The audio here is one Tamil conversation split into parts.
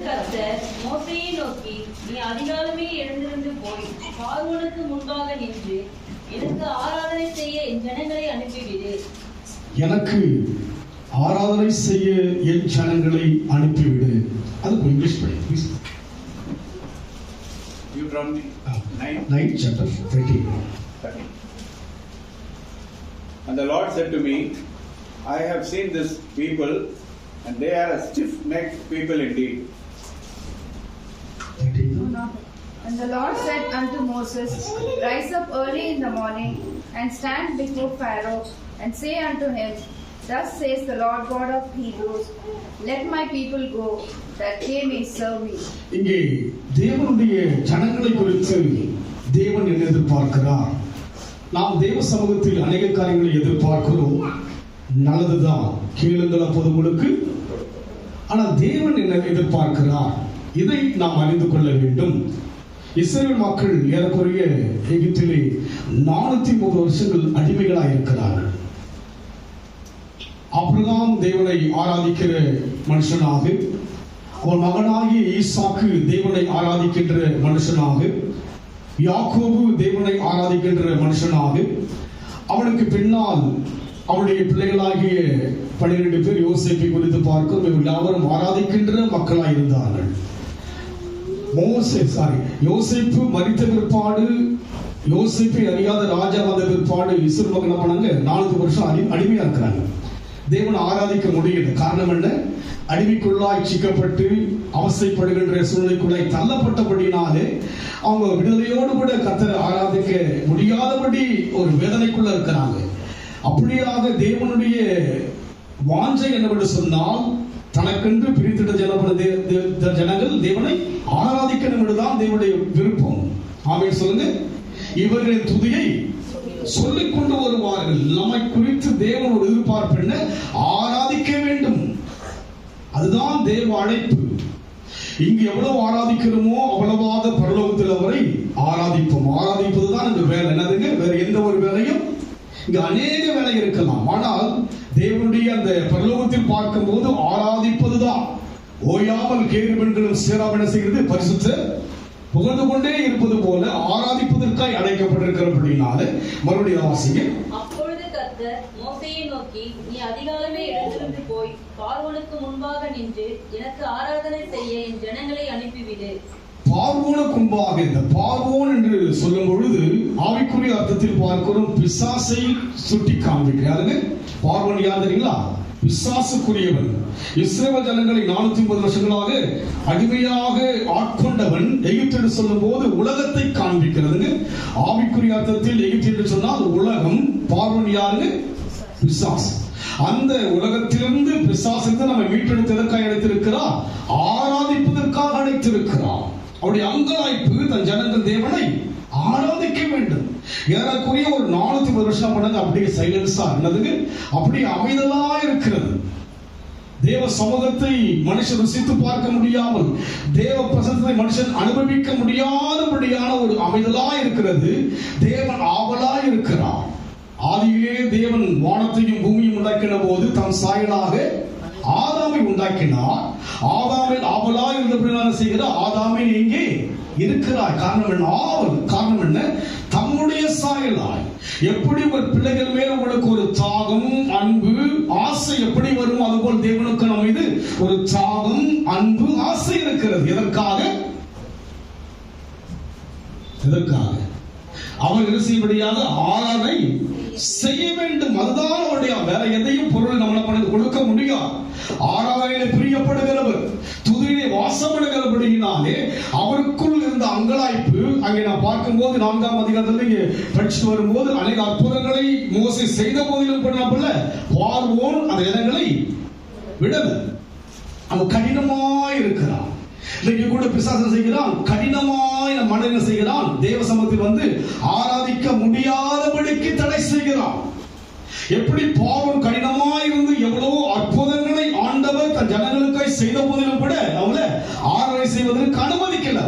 கர்த்தர் மோசேயை நோக்கி, நீ அதிகாலமே எழுந்திருந்து போய் பார்வோனுக்கு முன்பாக நின்று எனக்கு ஆராதனை செய்ய என் ஜனங்களை அனுப்பிவிடு. எனக்கு ஆராதனை செய்ய என் ஜனங்களை அனுப்பிவிடு. அது இங்கிலீஷ் படி please. Deuteronomy 9 chapter 13. And the Lord said to me, I have seen this people, and they are a stiff-necked people indeed. 13. And the Lord said unto Moses, Rise up early in the morning, and stand before Pharaoh, and say unto him, Thus says the Lord God of Hebrews, Let my people go, that they may serve me. இங்கே தேவனுடைய ஜனங்களை குறித்து தேவன் என்ன எதிர்பார்க்கிறார்? நாம் தேவ சமூகத்தில் அநேக காரியங்களை எதிர்பார்க்கிறோம். நல்லதுதான், கேளுங்கள் அப்போது உங்களுக்கு. ஆனால் தேவன் என்ன எதிர்பார்க்கிறார்? இதை நாம் அறிந்து கொள்ள வேண்டும். இஸ்ரவேல் மக்கள் ஏறக்குறைய எகிப்திலே 430 வருஷங்கள் அடிமைகளாக இருக்கிறார்கள். ஆபிரகாம் தேவனை ஆராதிக்கிற மனுஷனாக, அவன் மகனாகிய ஈசாக்கு தேவனை ஆராதிக்கின்ற மனுஷனாக, யாக்கோபு தேவனை ஆராதிக்கின்ற மனுஷனாக, அவனுக்கு பின்னால் அவனுடைய பிள்ளைகளாகிய 12 பேர் யோசேப்பை குறித்து பார்க்கும். இவர்கள் யாவரும் ஆராதிக்கின்ற மக்களாக இருந்தார்கள். யோசேப்பு மரித்த பிற்பாடு, யோசேப்பை அறியாத ராஜா வந்த பிற்பாடு இஸ்ரவேல் மக்கள் என்ன பண்ணாங்க? 4 வருஷம் அடிமையா இருக்கிறாங்க. தேவனை ஆராதிக்க முடியல. காரணம் என்ன? அடிமைக்குள்ளாய் சிக்கப்பட்டு அவசைப்படுகின்ற சூழ்நிலைக்குள்ளாய் தள்ளப்பட்டபடினாலே அவங்க விடுதலையோடு கூட கர்த்தரை ஆராதிக்க முடியாதபடி ஒரு வேதனைக்குள்ள இருக்கிறாங்க. அப்படியாக தேவனுடைய வாஞ்சை என்னவென்று சொன்னால், தனக்கென்று பிரித்திட்ட ஜனங்கள் தேவனை ஆராதிக்கணும் என்றுதான் தேவனுடைய விருப்பம். ஆமென் சொல்லுங்க. இவர்களின் துதியை சொல்லிக் கொண்டு வருவார்கள். நம்மை குறித்து தேவனோட எதிர்பார்ப்பு என்ன? ஆராதிக்க வேண்டும். அதுதான் தேவ அழைப்பு. இங்கு எவ்வளவு ஆராதிக்கிறோமோ அவ்வளவாக பரலோகத்தில் அவரை ஆராதிப்போம். ஆராதிப்பதுதான் இந்த வேலை. என்னதுங்க? வேற எந்த ஒரு வேலையும் இங்கு அநேக வேலை இருக்கலாம். ஆனால் தேவனுடைய அந்த பரலோகத்தில் பார்க்கும் போது ஆராதிப்பதுதான். ஓயாமல் கேருபெண்களும் சேராமல் என்ன செய்கிறது? பரிசுத்த புகழ்ந்து கொண்டே இருப்பது போல ஆராதிப்பதற்காய் அழைக்கப்பட்டிருக்கிறபடினால மறுபடியும் வாசிங்க. அப்பொழுது கர்த்தர் மோசேயை நோக்கி, நீ அதிகாலமே எழுந்திருந்து போய் பார்வோனுக்கு முன்பாக நின்று எனக்கு ஆராதனை செய்ய என் ஜனங்களை அனுப்பிவிடு. பார்வோனுக்கு முன்பாக, இந்த பார்வோன் என்று சொல்லும் பொழுது ஆவிக்குரிய அர்த்தத்தில் பார்க்கிறோம், பிசாசை சுட்டி காண்பிக்கிறாருங்க. பார்வோன் யார் தெரியுங்களா? பிசாசுக்குரியவன். இஸ்ரவேல் ஜனங்களை 430 வருஷங்களாக அடிமையாக ஆட்கொண்டவன். எகிப்து என்று சொல்லும் போது உலகத்தை காண்பிக்கிறதுங்க. ஆவிக்குரிய அர்த்தத்தில் எகிப்து என்று சொன்னால் உலகம். பார்வோன் யாருங்க? பிசாசு. அந்த உலகத்திலிருந்து பிசாசிலிருந்து நம்ம மீட்டெடுத்ததற்காக அழைத்திருக்கிறார், ஆராதிப்பதற்காக அழைத்திருக்கிறார். அவருடைய அங்கலாய்ப்பு தன் ஜனங்கள் தேவனை ஆராதிக்க வேண்டும். ஏறக்குறைய ஒரு 430 வருஷம் பண்ணது அப்படியே சைலன்ஸா இருந்ததுங்க. அப்படியே அமைதலா இருக்கிறது. தேவ சமூகத்தை மனுஷன் ருசித்து பார்க்க முடியாமல், தேவ பிரசன்னத்தை மனுஷன் அனுபவிக்க முடியாதபடியான ஒரு அமைதலா இருக்கிறது. தேவன் ஆவலா இருக்கிறார். ஆதியிலே தேவன் வானத்தையும் பூமியும் உண்டாக்கின போது தம் சாயலாக ஆதாமை உண்டாக்கினார். ஆதாமில் ஆவலா இருந்தபடினால செய்கிறார். ஆதாமே எங்கே இருக்கிறார்? காரணம் என்ன? ஆவல். காரணம் என்ன? தம்முடைய சாயலாய். எப்படி ஒரு பிள்ளைகள் மேல் உங்களுக்கு ஒரு தாகம், அன்பு, ஆசை எப்படி வரும், அதுபோல் தேவனுக்கு நம்ம மீது ஒரு தாகம், அன்பு, ஆசை இருக்கிறது. எதற்காக? அவர் செய்யும்படியாக ஆராதனை செய்ய வேண்டும். அதுதான் அவருடைய வேற எதையும் பொருள் நம்மளை கொடுக்க முடியாது. ஆராதனையிலே பிரியப்படுகிறவர், துதியிலே வாசப்படுகிறபடியினாலே அவருக்குள் இருந்த அங்கலாய்ப்பு அங்கே நான் பார்க்கும்போது 4ஆம் அதிகாரத்தில் இங்கே படிச்சுட்டு வரும்போது அநேக அற்புதங்களை மோசே செய்த போதிலும் பண்ணப்படல. பார்வோன் அந்த இடங்களை விடல. அவன் கடினமாய் இருக்கிறான். இன்னைக்கு கூட பிசாசு செய்கிறான், கடினமாய் மனிதன் செய்கிறான். தேவ சமூகத்தில் வந்து ஆராதிக்க முடியாதபடிக்கு தடை செய்கிறான். எப்படி பார்வோன் கடினமாய் இருந்து எவ்வளவோ அற்புதங்களை ஆண்டவர் தன் ஜனங்களுக்காய் செய்த போதிலும் கூட அவங்கள ஆராதனை செய்வதற்கு அனுமதிக்கல.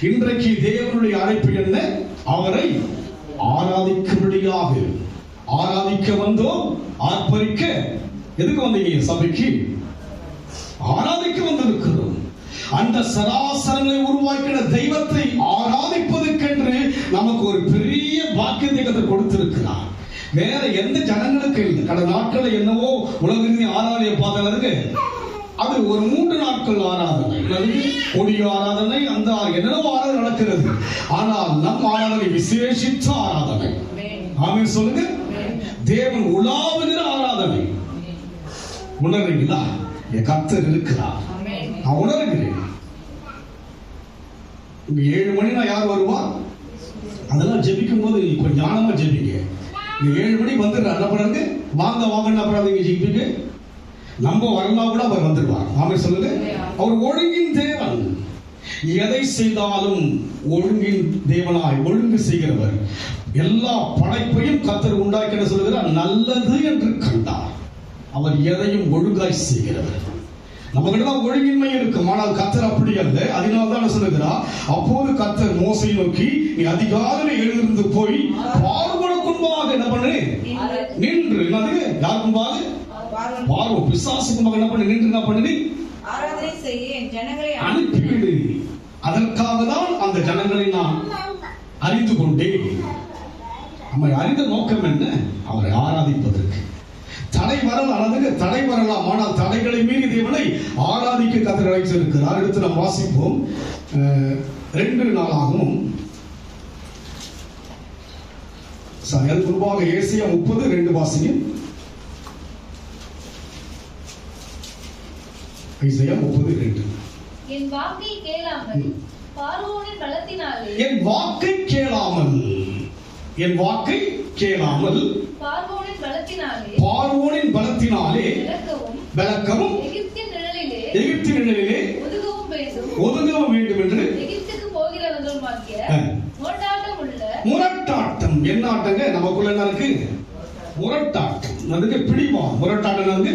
இன்றைக்கு தேவனுடைய அழைப்பு என்ன? அவரை ஆராதிக்கும்படியாக. ஆராதிக்க வந்தோம், ஆர்ப்பரிக்க. எதுக்கு வந்தீங்க? சபைக்கு ஆராதிக்க வந்திருக்கிறோம். அந்த சராசரங்களை உருவாக்கின தெய்வத்தை ஆராதிப்பதற்கென்று நமக்கு ஒரு பெரிய பாக்கியத்தை கர்த்தர் கொடுத்திருக்கிறார். வேற எந்த ஜனங்களுக்கு இல்லை. கடந்த நாட்கள் என்னவோ உலகின் ஆராதனை பார்த்ததுக்கு அது ஒரு 3 நாட்கள் ஆராதனை, கொடிய ஆராதனை, அந்த என்னென்னவோ ஆராதனை நடக்கிறது. ஆனால் நம் ஆராதனை விசேஷித்த ஆராதனை. ஆமென் சொல்லுங்க. தேவன் உலாவுகிற ஆராதனை. உணர்றீங்களா? கர்த்தர் இருக்கிறார். நான் உணர்கிறேன். 7 மணி நான் யார் வருவா? அதெல்லாம் ஜெபிக்கும் போது கொஞ்சம் ஞானமா ஜெபிங்க. 7 மணிக்கு வந்துடுற என்ன பண்ணுறது? வாங்க வாங்கன்னு அப்புறம் நீங்க ஜெபிப்பீங்க. நம்ம வரலாம் கூட அவர் வந்துடுவார். ஆமென் சொல்லுங்க. அவர் ஒழுங்கின் தேவன். எதை செய்தாலும் ஒழுங்கின் தேவனாய் ஒழுங்கு செய்கிறவர். எல்லா படைப்பையும் கர்த்தர் உண்டாக்கி என்ன சொல்லுகிறார்? நல்லது என்று கண்டார். அவர் எதையும் ஒழுங்காய் செய்கிறவர். நம்ம கிட்ட தான் ஒழுங்கின்மை இருக்கும். ஆனால் கர்த்தர் அப்படி அல்ல. அதனால தான் சொல்லுகிறார், அப்போது கர்த்தர் மோசையை நோக்கி, நீ அதிகாலையிலே எழுந்திருந்து போய் பார்வோனுக்கு முன்பாக என்ன பண்ணு? நின்று. யார் முன்பாக? பார்வோன் பிசாசுக்கு முன்பாக என்ன பண்ணு? நின்று என்ன பண்ணு? ஆராதனை செய்ய என் ஜனங்களை அனுப்பிவிடு. அதற்காக தான் அந்த ஜனங்களை நான் அறிந்து கொண்டேன். நம்மை அறிந்த நோக்கம் என்ன? அவரை ஆராதிப்பதற்கு. தடை வரலாம், தடை வரலாம். ஆனால் தடைகளை மீறி தேவனை ஆராதிக்க கர்த்தர் அழைத்திருக்கிறார். அடுத்து நாம் வாசிப்போம். 2 நாளாகவும் அது குறிப்பாக ஏசாயா 30:2 வாசிங்க. ஏசாயா 30:2. என் வாக்கை கேளாமல் பார்வோனின் பலத்தினாலே, என் வாக்கை கேளாமல், என் வாக்கை கேளாமல் பார்வோனின் பலத்தினாலே, பார்வோனின் பலத்தினாலே விலக்கவும் எகிப்தின் நிழலிலே ஒதுங்கவும் வேண்டும் என்று எகிப்துக்கு போகிறவர்களுமாகிய முரட்டாட்டம் உள்ள முரட்டாட்டம். என்ன ஆட்டங்க? நமக்குள்ள என்ன இருக்கு? முரட்டாட்டம். அதுக்கு பிடிவாதம். முரட்டாட்டம் வந்து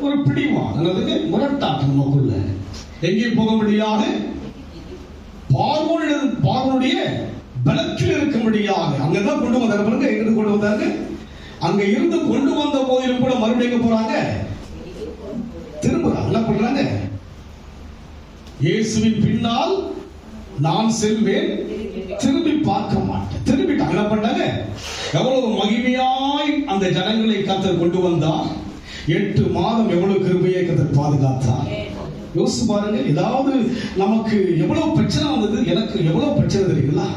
ஒரு பிடிவாதம். அதுக்கு முரட்டாட்டம் நமக்குள்ள. எங்கேயும் போக முடியாது. பார்வோனுடைய பலத்தில் இருக்கும்படியாக அங்கதான் கொண்டு வந்தார். பாருங்க, எங்க கொண்டு வந்தாங்க? அங்க இருந்து கொண்டு வந்த போதிலும் கூட மறுபடியும் போறாங்க, திரும்புறாங்க. என்ன பண்றாங்க? இயேசுவின் பின்னால் நான் செல்வேன், திரும்பி பார்க்க மாட்டேன். திரும்பிட்டாங்க. என்ன பண்ணாங்க? எவ்வளவு மகிமையாய் அந்த ஜனங்களை கர்த்தர் கொண்டு வந்தார். 8 மாதம் எவ்வளவு கிருபையை கர்த்தர் பாதுகாத்தார். யோசிச்சு பாருங்க. ஏதாவது நமக்கு எவ்வளவு பிரச்சனை வந்தது. எனக்கு எவ்வளவு பிரச்சனை தெரியுங்களா?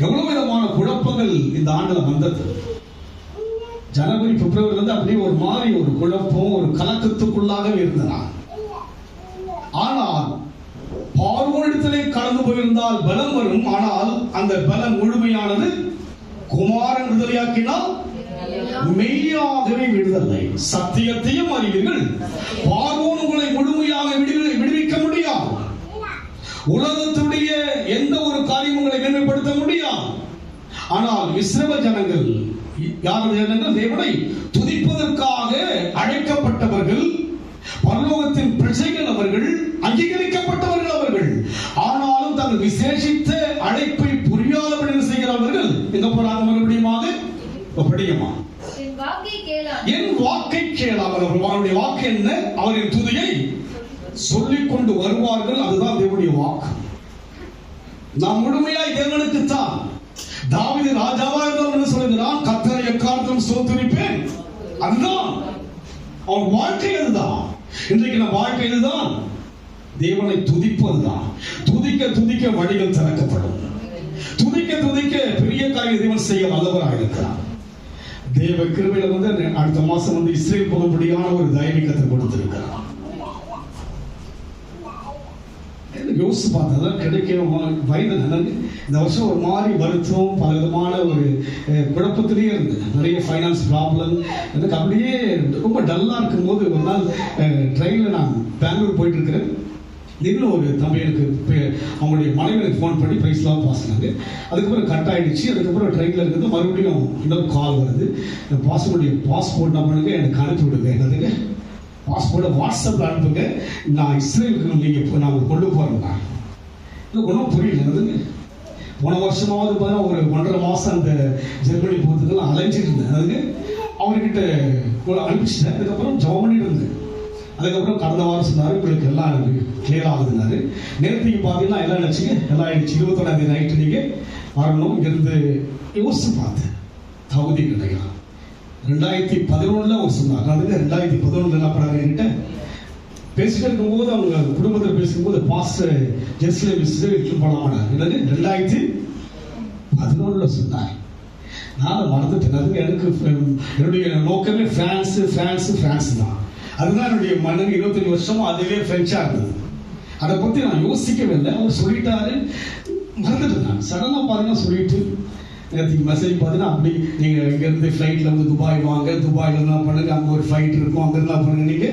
எவ்வளவு விதமான குழப்பங்கள் இந்த ஆண்டுல வந்தது. ஜனவரி பிப்ரவரி வந்து அப்படியே ஒரு மாதிரி ஒரு குழப்பம், ஒரு கலக்கத்துக்குள்ளாக இருந்தனா. ஆனால் பார்வோனிடத்திலே கடந்து போயிருந்தால் பலம் வரும். ஆனால் அந்த பலம் முழுமையானது குமாரன் விடுதலையாக்கினால் மெய்யாகவே விடுதலை. சத்தியத்தையும் அறிவீர்கள். பார்வோன் உங்களை முழுமையாக விடுவிக்க முடியாது. உலகத்துடைய எந்த ஒரு காரியம் உங்களை மேன்மைப்படுத்த முடியாது. ஆனால் இஸ்ரவேல் ஜனங்கள் யார் ஜனங்கள்? தேவனை துதிப்பதற்காக அழைக்கப்பட்டவர்கள், பரலோகத்தின் பிரஜைகள் அவர்கள், அங்கீகரிக்கப்பட்டவர்கள் அவர்கள். ஆனாலும் தங்கள் விசேஷித்த அழைப்பை புரியாதபடி செய்கிறவர்கள் எங்க போறாங்க? மறுபடியுமாக படியுமா? என் வாக்கை கேளாமல். அவருடைய வாக்கு என்ன? அவரின் துதியை சொல்லிக் கொண்டு வருவார்கள். அதுதான் தேவனுடைய வாக்கு. நாம் முழுமையாய் தேவனுக்குத்தான். தாவீது ராஜாவா இருந்தவன் சொல்லுகிறான், கர்த்தரை எக்காலத்திலும் ஸ்தோத்திரிப்பேன். அதுதான் அவன் வாழ்க்கை. அதுதான் இன்றைக்கு நம் வாழ்க்கை. இதுதான் தேவனை துதிப்பதுதான். துதிக்க துதிக்க வழிகள் திறக்கப்படும். துதிக்க துதிக்க பெரிய காரியம் தேவன் செய்ய வல்லவராக இருக்கிறார். தேவ கிருபையில வந்து அடுத்த மாசம் வந்து இஸ்ரேல் போகும்படியான ஒரு தைரியம் கர்த்தர் கொடுத்திருக்கிறார். யோசிச்சு பார்த்தா கிடைக்க வயது நல்லது. இந்த வருஷம் ஒரு மாதிரி வருத்தம், பல விதமான ஒரு குழப்பத்திலேயே இருந்து, நிறைய ஃபைனான்ஸ் ப்ராப்ளம். எனக்கு அப்படியே ரொம்ப டல்லாக இருக்கும்போது ஒரு நாள் ட்ரெயினில் நான் பெங்களூர் போயிட்டு இருக்கிறேன். இன்னும் ஒரு தம்பி எனக்கு அவங்களுடைய மனைவிக்கு ஃபோன் பண்ணி ப்ரைஸ்லாம் பாசினாங்க. அதுக்கப்புறம் கட் ஆகிடுச்சு. அதுக்கப்புறம் ட்ரெயினில் இருக்கிறது மறுபடியும் இன்னொரு கால் வருது. பாஸ்போர்ட் நம்பருக்கு எனக்கு அனுப்பி விடுங்க. என்னதுங்க? பாஸ்போர்ட்டை வாட்ஸ்அப்பில் அனுப்புங்க. நான் இஸ்ரேலுக்கு நீங்கள் நாங்கள் கொண்டு போகிறேங்க. இது ஒன்றும் புரியல. என்னதுங்க? போன வருஷமாவது பார்த்தா ஒரு 1.5 மாதம் அந்த ஜெர்மனி போகிறதுக்கெல்லாம் அலைஞ்சிட்டு இருந்தேன். அதுக்கு அவர்கிட்ட அனுப்பிச்சிட்டேன். அதுக்கப்புறம் ஜெபம் பண்ணிட்டு இருந்தேன். அதுக்கப்புறம் கடந்த வாரம் சொன்னாரு உங்களுக்கு எல்லாம் கிளியர் ஆகுதுனாரு. நேரத்துக்கு பார்த்தீங்கன்னா எல்லாம் நினைச்சிங்க எல்லாம் ஆயிடுச்சு. 21ஆம் நைட்டு நீங்க வரணும். இங்கிருந்து யோசிச்சு பார்த்தேன், தகுதி கிடையாது. 2011 அவர் சொன்னார். அதுக்கு 2011 என்ன பண்ணாரு என்கிட்ட பேசிட்டு இருக்கும்போது, அவங்க குடும்பத்தில் பேசும்போது பாஸ்டர் ஜெருசலேம் இட்டு பண்ணமாட்டார். என்னது 2011 சொன்னார். நான் மறந்துட்டேன். அதுக்கு எனக்கு என்னுடைய நோக்கமே பிரான்ஸ் தான். அதுதான் என்னுடைய மனது. 25 வருஷமா அதுவே பிரெஞ்சா இருந்தது. அதை பத்தி நான் யோசிக்கவே இல்லை. அவர் சொல்லிட்டாரு, மறந்துட்டு நான் சடனா பாருங்க சொல்லிட்டு நேற்றுக்கு மெசேஜ் பார்த்தீங்கன்னா அப்படி நீங்க இங்க இருந்து ஃபிளைட்ல வந்து துபாய் வாங்க, துபாயில இருந்தா பண்ணுங்க, அங்க ஒரு ஃபிளைட் இருக்கும், அங்க இருந்தா பண்ணுங்க. நீங்க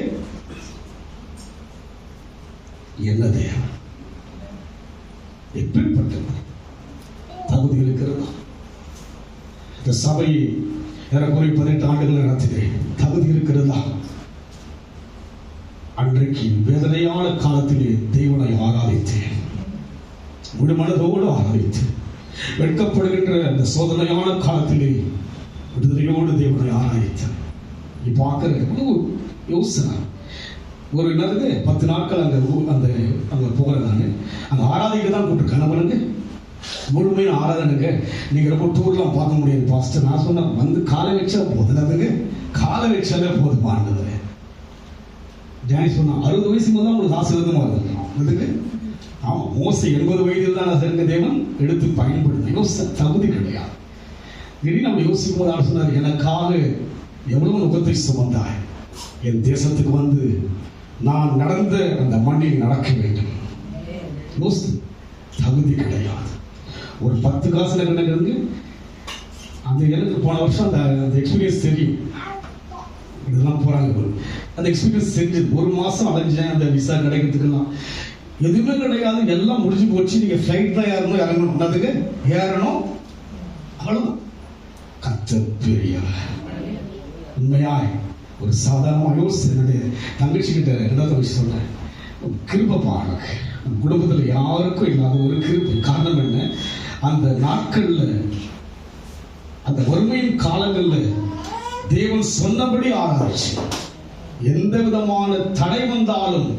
என்னது எப்படிப்பட்டது தகுதி இருக்கிறதா? இந்த சபையை ஏறக்குறை 18 ஆண்டுகள் நடத்துகிறேன். தகுதி இருக்கிறதா? அன்றைக்கு வேதனையான காலத்திலே தேவனை ஆராதித்தேன், முழு மனதோடு ஆராதித்தேன். வெட்கப்படுகின்ற அந்த சோதனையான காலத்திலே விடுதலையோடு தேவனை ஆராதித்தேன். நீ பார்க்கிற யோசனை ஒரு என்னது 10 நாட்கள் அங்க போகிறேன். நான் அங்க ஆராதிக்க தான் கூப்பிட்டுருக்கேன். நம்மளுக்கு முழுமையான ஆராதனைங்க. நீங்க ரொம்ப டூர்லாம் பார்க்க முடியாது பாஸ்டர். நான் சொன்னேன் வந்து காலை வச்சா போதுங்க, காலை வச்சாலே போதும் பாண்டது. ஜானி சொன்னா 60 வயசுக்கு தான் உங்களுக்கு ஆசீர்வாதமா இருக்கு. ஆமா, மோசே 80 வயதில் தான் இருக்க தேவன் எடுத்து பயன்படுத்த தகுதி கிடையாது. திடீர்னு நம்ம யோசிக்கும் போது அவர் சொன்னார், எனக்காக எவ்வளவு நுகத்தை சுமந்தாய், என் தேசத்துக்கு வந்து நான் நடந்த அந்த மண்ணில் நடக்க வேண்டும். தகுதி கிடையாது. ஒரு 10 காசுல கிடக்கு. அந்த எனக்கு போன வருஷம் அந்த எக்ஸ்பீரியன்ஸ் தெரியும். இதெல்லாம் போறாங்க, அந்த எக்ஸ்பீரியன்ஸ் தெரிஞ்சது. 1 மாசம் அலைஞ்சேன் அந்த விசா கிடைக்கிறதுக்குலாம். எதுவுமே கிடையாது, எல்லாம் முடிஞ்சு போச்சு. நீங்க ஃபிளைட் தான் ஏறணும், இறங்கணும், அதுக்கு ஏறணும், அவ்வளவுதான். கர்த்தர் பெரியவர். உண்மையாய் ஒரு சாதாரண யோசிச்சு என்னுடைய தங்கச்சி கிட்ட 2வது வயசு சொல்றேன், கிருபப்பா எனக்கு குடும்பத்தில் யாருக்கும் இல்லாத ஒரு கிருபை. காரணம் என்ன? அந்த நாட்கள்ல, அந்த வறுமையின் காலங்கள்ல தேவன் சொன்னபடி ஆராய்ச்சி. எந்த விதமான தடை வந்தாலும்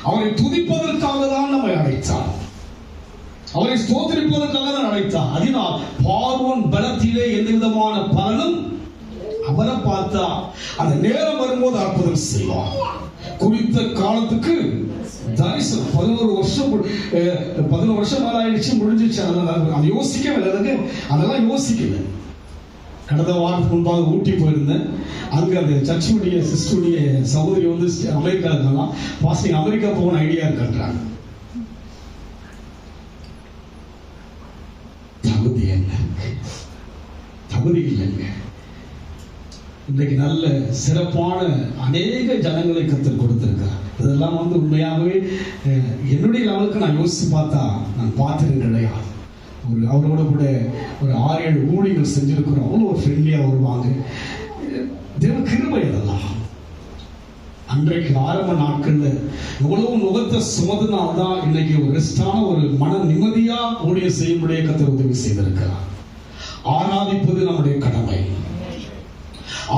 அவரை துதிப்பதற்காக தான் நம்மை அழைத்தார், அவரை ஸ்தோத்திரிப்பதற்காக தான் அழைத்தார். அதனால் பார்வோன் பலத்திலே எந்த விதமான பலனும் அவரை பார்த்தா அந்த நேரம் வரும்போது அற்புதம் செய்வார். குறித்த காலத்துக்கு தரிசனம் 11 வருஷம் மேல ஆயிடுச்சு, முடிஞ்சிச்சு. அதெல்லாம் யோசிக்கவே, அதெல்லாம் யோசிக்கல. கடந்த வாரத்துக்கு முன்பாக ஊட்டி போயிருந்தேன். அங்க அந்த சர்ச்சுடைய சிஸ்டருடைய சகோதரி வந்து அமெரிக்கா இருக்கலாம். பாஸ்டிங் அமெரிக்கா போகணும் ஐடியா இருக்காங்க. தகுதி என்ன? தகுதி இல்லைங்க. இன்றைக்கு நல்ல சிறப்பான அநேக ஜனங்களை கற்றுக் கொடுத்திருக்கிறார். இதெல்லாம் வந்து உண்மையாகவே என்னுடைய லெவலுக்கு நான் யோசிச்சு பார்த்தா நான் பார்த்தது கிடையாது. அவரோட கூட ஒரு 6-7 ஊழியர்கள் செஞ்சிருக்கிறோம். அவ்வளோ ஒரு ஃப்ரெண்ட்லியா வருவாங்க. தேவ கிருபை. அதெல்லாம் அன்றைக்கு ஆரம்ப நாட்கள்ல எவ்வளவு நுகத்தை சுமதுனால்தான் இன்னைக்கு ஒரு ரெஸ்டான ஒரு மன நிம்மதியா ஊழியம் செய்யும்படியே கர்த்தர் உதவி செய்திருக்கிறார். ஆராதிப்பது நம்முடைய கடமை,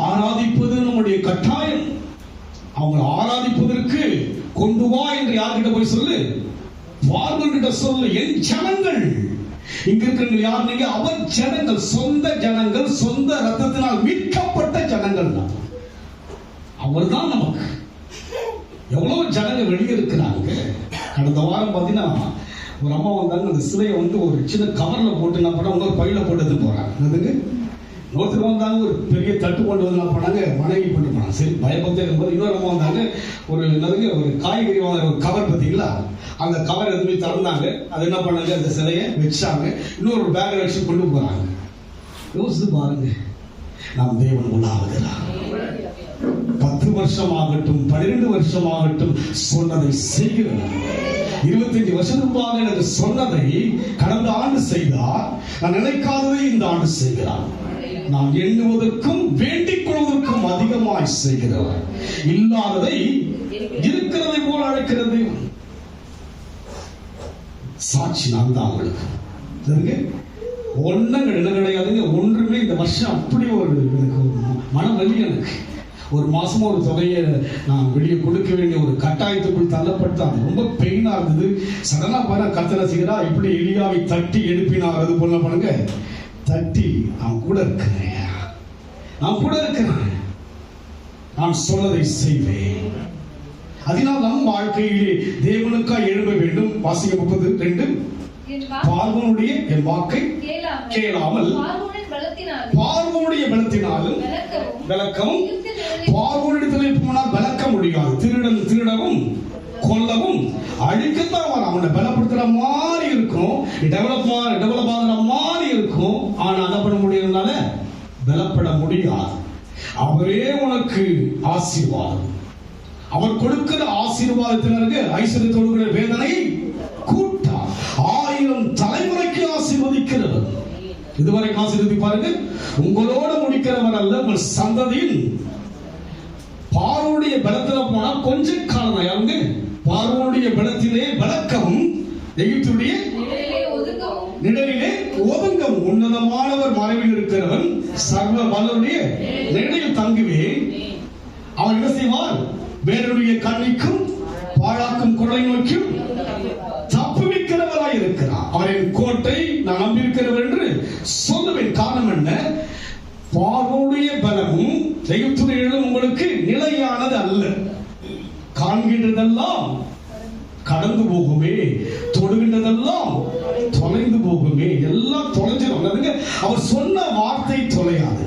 ஆராதிப்பது நம்முடைய கட்டாயம். அவங்க ஆராதிப்பதற்கு கொண்டு வா என்று யார்கிட்ட போய் சொல்லு? பார்வன்கிட்ட சொல்லு. என் ஜனங்கள் இங்க இருக்கிற யார்? நீங்க அவர் ஜனங்கள், சொந்த ஜனங்கள், சொந்த ரத்தத்தினால் மீட்கப்பட்ட ஜனங்கள் தான். அவர் தான் நமக்கு. எவ்வளவு ஜனங்கள் வெளியே இருக்கிறாங்க. கடந்த வாரம் பாத்தீங்கன்னா ஒரு அம்மா வந்தாங்க. அந்த சிலையை வந்து ஒரு சின்ன கவர்ல போட்டு என்ன பண்ண, இன்னொரு பையில போட்டு போறாங்க. அதுக்கு ஒருத்தர் வந்தாங்க, ஒரு பெரிய தட்டு கொண்டு வந்து என்ன பண்ணாங்க, மனைவி கொண்டு போனாங்க. சரி பயப்பட்டே இருக்கும்போது இன்னொரு அம்மா வந்தாங்க, ஒரு ஒரு காய்கறி வாங்குற ஒரு கவர் பார்த்தீங்களா, அந்த கவர் எதுவுமே திறந்தாங்க. அது என்ன பண்ணாங்க, அந்த சிலையை வச்சாங்க, இன்னொரு பேக்கை வச்சு கொண்டு போறாங்க. யோசித்து பாருங்க, நாம் தேவன் உண்டாகிறார். 10 வருஷம் ஆகட்டும், 12 வருஷம் ஆகட்டும், சொன்னதை செய்கிறார். 25 வருஷத்துக்கு எனக்கு சொன்னதை கடந்த ஆண்டு செய்தார். நான் நினைக்காததை இந்த ஆண்டு செய்கிறார். நான் எண்ணுவதற்கும் வேண்டிக் கொள்வதற்கும் அதிகமாய் செய்கிறவர். இல்லாததை இருக்கிறதை போல அழைக்கிறது. சாட்சி நான் தான் உங்களுக்கு ஒன்னும் கிடையாதுங்க. ஒன்றுமே இந்த வருஷம் அப்படி ஒரு எனக்கு மனவலி. எனக்கு ஒரு மாசமா ஒரு தொகையை நான் வெளியே கொடுக்க வேண்டிய ஒரு கட்டாயத்துக்குள் தள்ளப்பட்டான். ரொம்ப பெயினா இருந்தது. சடனா பாரு கர்த்தர் செய்கிறா, இப்படி எலியாவை தட்டி எழுப்பினார். அது போல பண்ணுங்க, தட்டி நான் கூட இருக்கிறேன், நான் கூட இருக்கிறேன், நான் சொன்னதை செய்வேன். அதனால் நம் வாழ்க்கையிலே தேவனுக்காய் எழும்ப வேண்டும். வாசிக்க 32. பார்வோனுடைய என் வாக்கை கேளாமல் பார்வோனுடைய பலத்தினாலும் விளக்கவும், பார்வோனிடத்திலே போனால் விளக்க முடியாது. திருடவும் கொல்லவும் அழிக்கத்தான் வர. அவனை பலப்படுத்துற மாதிரி இருக்கும், டெவலப் ஆகிற மாதிரி இருக்கும். ஆனா அதை பண்ண முடியறதுனால பலப்பட முடியாது. அவரே உனக்கு ஆசீர்வாதம். அவர் கொடுக்கிற ஆசீர்வாதத்தினருக்கு ஐஸ்வர்யத்தோடு வேதனையை கூட்டார். 1000 தலைமுறைக்கு ஆசீர்வதிக்கிறவர். இதுவரை ஆசீர்வதி பாருங்க. உங்களோட முடிக்கிறவர் அல்ல, உங்கள் சந்ததியின். பார்வோனுடைய பலத்தில போனா கொஞ்ச காலம் யாருங்க, பார்வோனுடைய பலத்திலே விளக்கவும், எகிப்துடைய நிழலிலே ஒதுங்கவும். உன்னதமானவர் மறைவில் இருக்கிறவன் சர்வ வல்லவருடைய நிழலில் தங்குவேன். அவன் என்ன செய்வான்? வேறொருடைய கண்ணிக்கும் பாழாக்கும் குரலை நோக்கியும் தப்புவிக்கிறவராய் இருக்கிறார். அவரின் கோட்டை நான் நம்பியிருக்கிறவர் என்று சொல்லுவேன். காரணம் என்ன? பார்வோனுடைய பலமும் எகிப்துடையும் உங்களுக்கு நிலையானது அல்ல. காண்கின்றதெல்லாம் கடந்து போகுமே, தொடுகின்றதெல்லாம் தொலைந்து போகுமே. எல்லாம் தொலைஞ்சிடும். அவர் சொன்ன வார்த்தை தொலையாது.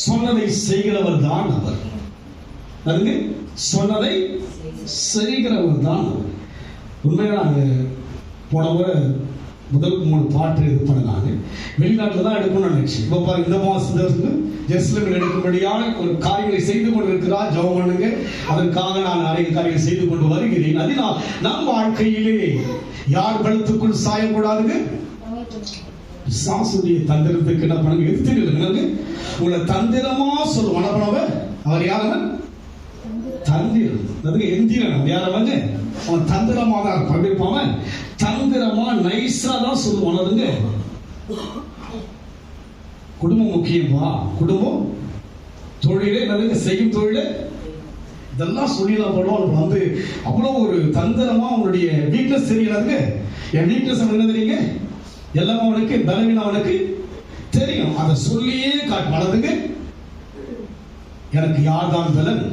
சொன்னதை செய்கிறவர் தான் அவர். சொன்னதை செய்கிறவர் தான். உண்மையாக போன முறை முதல் 3 பாட்டு இது பண்ணாங்க. வெளிநாட்டில் தான் எடுக்கணும்னு நினைச்சேன். இப்போ பாருங்க, இந்த மாசத்துக்கு ஜெருசலேமில் எடுக்கும்படியாக ஒரு காரியங்களை செய்து கொண்டிருக்கிறார். ஜெபம் பண்ணுங்க. அதற்காக நான் நிறைய காரியங்களை செய்து கொண்டு வருகிறேன். அதனால் நம் வாழ்க்கையிலே யார் பலத்துக்குள் சாயக்கூடாதுங்க. பிசாசுடைய தந்திரத்துக்கு என்ன பண்ணுங்க, எதிர்த்து உங்களை தந்திரமா சொல்லுவான். அவர் யாரவன்? தந்திரம். எந்திரன் யாரவங்க? அவன் தந்திரமா தான் இருப்பான். தந்திரமா நைஸா தான் சொல்லுவான். குடும்பம் முக்கியமா? குடும்பம், தொழிலே செய்யும் தொழில், இதெல்லாம் சொல்லிடலாம் போடுவோம். அவ்வளவு ஒரு தந்திரமா அவனுடைய வீக்னஸ் தெரியாது. என் வீக்னஸ் என்ன தெரியுங்க? எல்லாமே அவனுக்கு பலவீனம் அவனுக்கு தெரியும். அதை சொல்லியே காட்டுவானதுங்க. எனக்கு யார்தான் பலன்?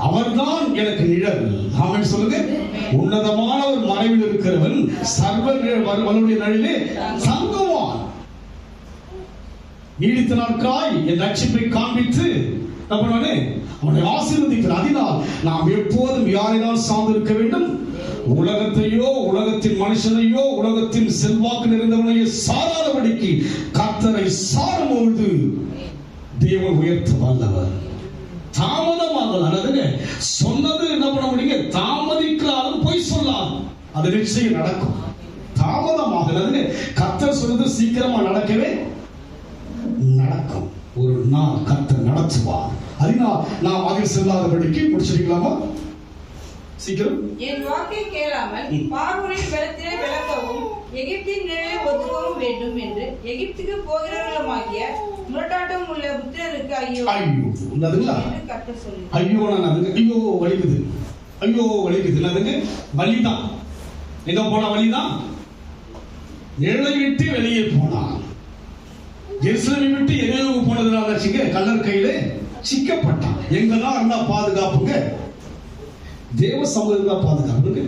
அவர்தான் எனக்கு நிழல். ஆமென் சொல்லுங்க. உன்னதமான ஒரு மறைவில் இருக்கிறவன் சர்வ வல்லவருடைய நிழலிலே தங்குவான். நீடித்த நாட்களாய் என் ரட்சிப்பை காண்பித்து அவனை ஆசீர்வதிக்கிறார். அதனால் நாம் எப்போதும் யாரைதான் சார்ந்திருக்க வேண்டும்? உலகத்தையோ, உலகத்தின் மனுஷனையோ, உலகத்தின் செல்வாக்கு நிறைந்தவனையோ சாராதபடிக்கு கர்த்தரை சாரும் பொழுது தேவன் உயர்த்த வல்லவர். தாமதமாக சொன்னது என்ன பண்ண முடியுங்க? தாமதிக்கிறாலும் பொய் சொல்லாம், அது நிச்சயம் நடக்கும். தாமதமாக கர்த்தர் சொன்னது சீக்கிரமா நடக்கவே நடக்கும். ஒரு நாள் கர்த்தர் நடத்துவார். அதனால் நாம் அதில் செல்லாதபடிக்கு முடிச்சிருக்கலாமா? சீக்கிரம். என் வாக்கை கேளாமல் பார்வோனின் பலத்திலே விளக்கவும், எகிப்தின் நிழலை ஒதுக்கவும் வேண்டும் என்று எகிப்துக்கு போகிறவர்களுமாகிய முரட்டாட்டம் உள்ள புத்திரருக்கு ஐயோ. கர்த்தர் சொல்லி ஐயோ, ஐயோ வலிக்குது, ஐயோ வலிக்குது. வலிதான். எங்க போனா வலிதான்? நிழலை விட்டு வெளியே போனான். எருசலேமை விட்டு எரியோவுக்கு போனதுனால கல்லர் கையில சிக்கப்பட்டான். எங்கதான் இருந்தா பாதுகாப்புங்க? தேவ சமூகத்தில் தான் பாதுகாப்புங்க.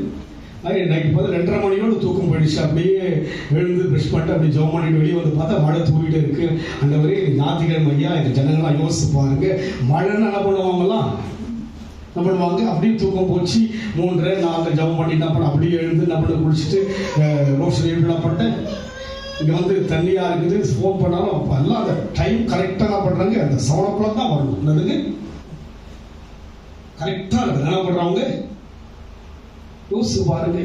நைட்டு பார்த்து 2:30 மணியோடு தூக்கம் போயிடுச்சு. அப்படியே எழுந்து பிரஷ் பண்ணிட்டு அப்படியே ஜெபம் பண்ணிட்டு வெளியே வந்து பார்த்தா மழை தூவிட்டே இருக்கு. அந்த வரை ஞாயிற்றுக்கிழமை ஐயா, இந்த ஜனங்கள்லாம் யோசிச்சு பாருங்க. மழைன்னு என்ன பண்ணுவாங்கலாம், என்ன பண்ணுவாங்க? அப்படியே தூக்கம் போச்சு. 3:30 4 ஜெபம் பண்ணிட்டு அப்புறம் அப்படியே எழுந்து என்ன பண்ண குளிச்சுட்டு ரோஷன் எழுப்பிலாம் பண்ணிட்டேன். இங்க வந்து தண்ணியா இருக்குது. ஃபோன் பண்ணாலும் அப்ப எல்லாம் அந்த டைம் கரெக்டா என்ன பண்றாங்க? அந்த 7 o'clock தான் வரணும். என்னதுங்க கரெக்டா இருக்கு. என்ன பண்றாங்க? யோசிச்சு பாருங்க.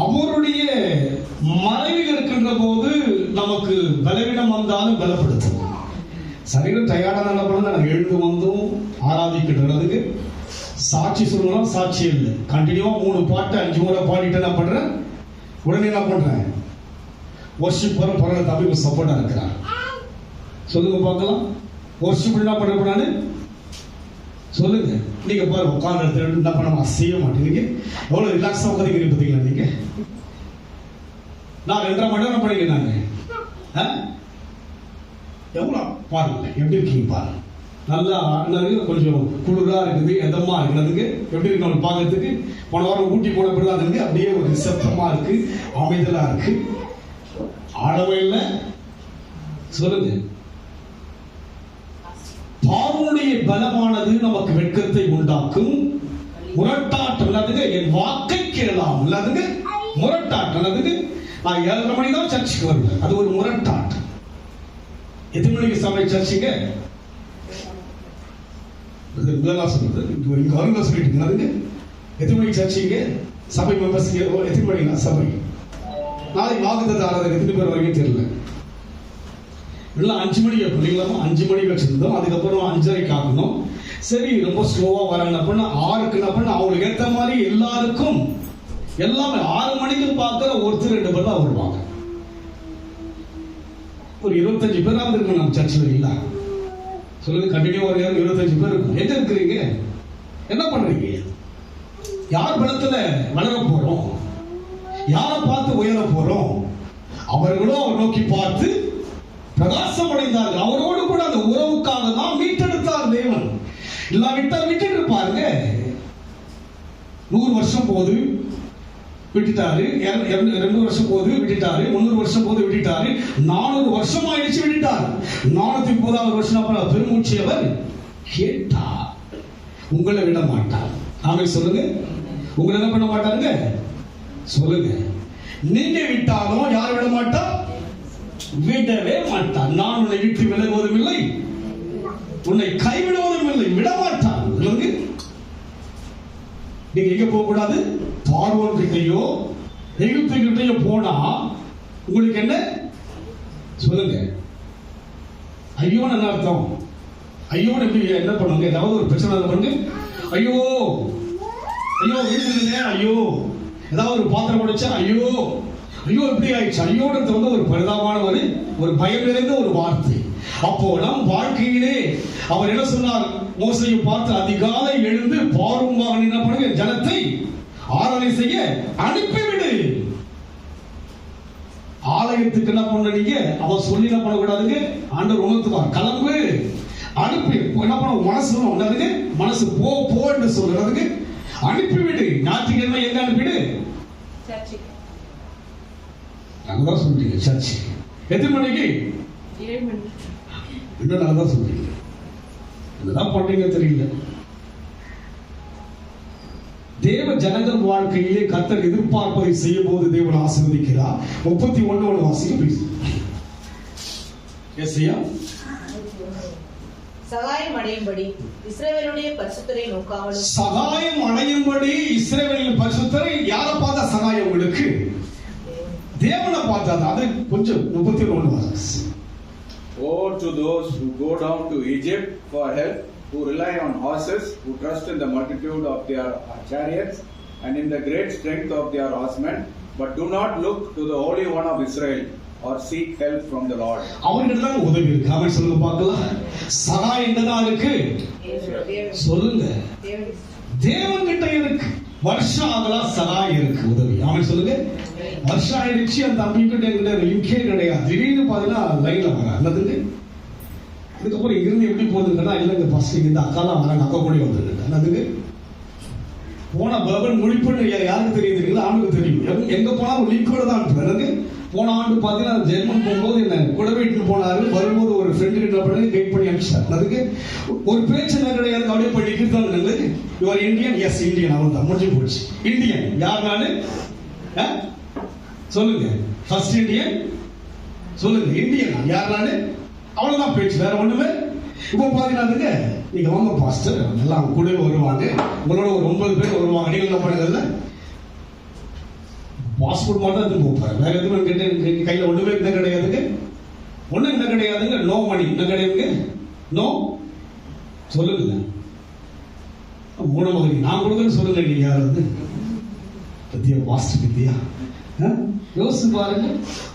அவருடைய மறைவில் இருக்கின்ற போது நமக்கு பலவீனம் வந்தாலும் பலப்படுத்தும். சரீரம் டயர்டான என்ன பண்ண நாங்கள் எழுந்து வந்தோம் ஆராதிக்கின்றதுக்கு சாட்சி சொல்லணும். சாட்சி இல்லை. கண்டினியூவா 3 பாட்டு 5 முறை பாடிட்டு என்ன பண்றேன்? உடனே என்ன பண்றேன்? வர்ஷிப் வர பரவாயில்ல, தமிழ் சப்போர்ட்டா இருக்கிறார். சொல்லுங்க பார்க்கலாம். வர்ஷிப் என்ன பண்றேன்? சொல்லுங்க. நீங்க பாருங்க, உட்கார்ந்த இடத்துல என்ன பண்ண அசைய மாட்டேங்க. எவ்வளவு ரிலாக்ஸா உட்காந்துக்கிறீங்க பார்த்தீங்களா நீங்க? நான் 2.5 மணி நேரம் படிக்கிறேன். எவ்வளோ பாருங்க, எப்படி இருக்கீங்க பாருங்க. நல்லா கொஞ்சம் குளிரா இருக்குது, எதமா இருக்கிறதுக்கு எப்படி இருக்கு நம்ம பார்க்கறதுக்கு. போன வாரம் ஊட்டி போன பிறகு அதுங்க அப்படியே ஒரு நிசப்தமா இருக்கு, அமைதலா இருக்கு, ஆழவே இல்லை. சொல்லுங்க. பார்வோனுடைய பலமானது நமக்கு வெட்கத்தை உண்டாக்கும். முரட்டாட்டம் இல்லாதுங்க, என் வாக்கை கேளாம் இல்லாதுங்க, முரட்டாட்டம் இல்லாதுங்க. நான் 7:30 மணி தான் சர்ச்சுக்கு வருவேன், அது ஒரு முரட்டாட்டம். எத்தனை மணிக்கு சபை சர்ச்சுங்க? சொல்லிட்டு எத்தனை மணிக்கு சர்ச்சுங்க? சபை மெம்பர்ஸ் எத்தனை மணிங்களா சபை? நாளைக்கு வாக்குத்தத்த ஆராதனை எத்தனை பேர் வரைக்கும் தெரியல. எல்லாம் 5 மணிக்கு இல்லைங்களா? 5 மணிக்கு வச்சிருந்தோம். அதுக்கப்புறம் 5:30 ஆகணும். சரி, ரொம்ப ஸ்லோவா வராங்க அப்படின்னா 6க்கு அப்படின்னா அவங்களுக்கு ஏற்ற மாதிரி எல்லாருக்கும் எல்லாமே 6 மணிக்கு பார்க்குற ஒருத்தர் 2 பேர் தான் வருவாங்க. ஒரு 25 பேராவது இருக்கு நம்ம சர்ச்சில் இல்ல? சொல்லுங்க. கண்டினியூ ஒரு 25 பேர் இருக்கும். எங்க இருக்கிறீங்க? என்ன பண்றீங்க? யார் பலத்துல வளர போறோம்? யாரை பார்த்து உயர போறோம்? அவர்களும் அவர் நோக்கி பார்த்து பிரகாசம் அடைந்தார்கள். அவரோடு கூட அந்த உறவுக்காக தான் மீட்டெடுத்தார் தேவன். இல்லாவிட்டால் விட்டுட்டு இருப்பாருங்க. 100 வருஷம் போது விட்டுட்டாரு, 200 வருஷம் போது விட்டுட்டாரு, 300 வருஷம் போது விட்டுட்டாரு, 400 வருஷம் ஆயிடுச்சு விட்டுட்டாரு. 401வது வருஷம் பெருமூச்சு அவர் கேட்டார். உங்களை விட மாட்டார். ஆமே சொல்லுங்க. உங்களை என்ன பண்ண மாட்டாருங்க? சொல்லுங்க. நீங்க விட்டாலும் யார் விட மாட்டார்? விடவே மாட்டார். நான் உன்னை விட்டு விலகுவதும் இல்லை, உன்னை கைவிடுவதும் இல்லை. விட மாட்டார். நீங்க எங்க போக கூடாது? பார்வோன் கிட்டையோ எகிப்து கிட்டையோ போனா உங்களுக்கு என்ன சொல்லுங்க? ஐயோ என்ன அர்த்தம்? ஐயோ என்ன பண்ணுங்க? ஏதாவது ஒரு பிரச்சனை பண்ணுங்க, ஐயோ ஐயோ வீட்டுங்க, ஐயோ ஏதாவது ஒரு பாத்திரம் உடைச்சா ஐயோ ஐயோ எப்படி ஆயிடுச்சு. ஐயோன்றது வந்து ஒரு பரிதாபமான ஒரு பயம் நிறைந்த ஒரு வார்த்தை. அப்போ நம் வாழ்க்கையிலே அவர் என்ன சொன்னார்? மோசையை பார்த்து அதிகாலை எழுந்து பார்வோன் என்ன பண்ணுங்க, ஜனத்தை ஆராதனை செய்ய அனுப்பிவிடு. ஆலயத்துக்கு என்ன பண்ணீங்க? அவன் சொல்லி என்ன பண்ணக்கூடாதுங்க, ஆண்டவர் உணர்த்துவார். கிளம்பு, அனுப்பி என்ன பண்ண மனசு உண்டாதுங்க, மனசு போ போ என்று சொல்றதுக்கு அனுப்பிவிடு. ஞாயிற்றுக்கிழமை எங்க அனுப்பிடு? நல்லதான் சொல்றீங்க. சர்ச்சு எத்தனை மணிக்கு? 7 மணி. இன்னும் நல்லதான் சொல்றீங்க. என்னதான் பண்றீங்க தெரியல. தேவ ஜனங்கள் வாழ்க்கையிலே கர்த்தர் எதிர்பார்ப்பதை செய்யும் போது தேவன் ஆசீர்வதிக்கிறார். 31 வாசிக்க. எஸ்ஐயா. சகாயம் அடையும்படி இஸ்ரவேலுடைய பரிசுத்தரை நோக்காமலும். சகாயம் அடையும்படி இஸ்ரவேலின் பரிசுத்தரை யாரை பார்த்தா சகாயம் உங்களுக்கு? தேவனை பார்த்தா. அது கொஞ்சம் 31 வாசி. Woe to those who go down to Egypt for help, who rely on horses, who trust in the multitude of their chariots and in the great strength of their horsemen, but do not look to the Holy One of Israel or seek help from the Lord. அவர்கிட்ட தான் உதவி இருக்கு. அவன் சொல்லுங்க பார்க்கலாம். சகாயம் எங்கதான் இருக்கு? சொல்லுங்க. தேவன் கிட்ட இருக்கு. வருஷம் ஆகலாம் சகாயம் இருக்கு, உதவி. அவன் சொல்லுங்க. வருஷம் ஆயிடுச்சு, அந்த தம்பி கிட்ட எங்கிட்ட லிங்கே கிடையாது. திடீர்னு பாத்தீங்கன்னா லைன்ல வர அல்லதுங்க. அதுக்கப்புறம் இங்கிருந்து எப்படி போகுதுங்கன்னா, இல்லைங்க ஃபர்ஸ்ட் இந்த அக்கா தான் வராங்க, அக்கா கூட வந்துருக்கு. அல்லதுங்க போன பவன் முடிப்புன்னு யாருக்கு தெரியும் தெரியுங்களா? ஆண்டுக்கு தெரியும். எங்க போனாலும் லிங்கோட தான் அனுப்புறாங்க. போன ஆண்டு பாத்தீங்கன்னா ஜெர்மன் போகும்போது என்ன கூடவே இட்டு போனாரு. வரும்போது ஒரு ஃப்ரெண்டு கிட்ட பண்ணி கைட் பண்ணி அனுப்பிச்சார். அதுக்கு ஒரு பிரச்சனை கிடையாது. அப்படியே பண்ணிட்டு தான் யுவர் இந்தியன். S Indian. அவன் தான் முடிஞ்சு போச்சு. இந்தியன் யார்? நானு சொல்லுங்க. ஃபர்ஸ்ட் இந்தியன் சொல்லுங்க. இந்தியன் யார்? நானு. அவ்வளவுதான் பேச்சு, வேற ஒண்ணுமே. இப்போ பாத்தீங்கன்னா நீங்க வாங்க பாஸ்டர், எல்லாம் கூடவே வருவாங்க. உங்களோட ஒரு 9 பேர் வருவாங்க. நீங்க என்ன பண்ணுங்கல்ல, பாஸ்போர்ட் மட்டும் தான் எடுத்து போப்பாரு. வேற எதுவும் கேட்டு கையில ஒண்ணுமே என்ன கிடையாதுங்க. ஒண்ணு என்ன கிடையாதுங்க. நோ மணி என்ன கிடையாதுங்க. நோ சொல்லுங்க. மூணு நான் கொடுக்கன்னு சொல்லுங்க. நீங்க யாராவது பத்தியா பாஸ்டர் பத்தியா யோசிச்சு பாருங்க.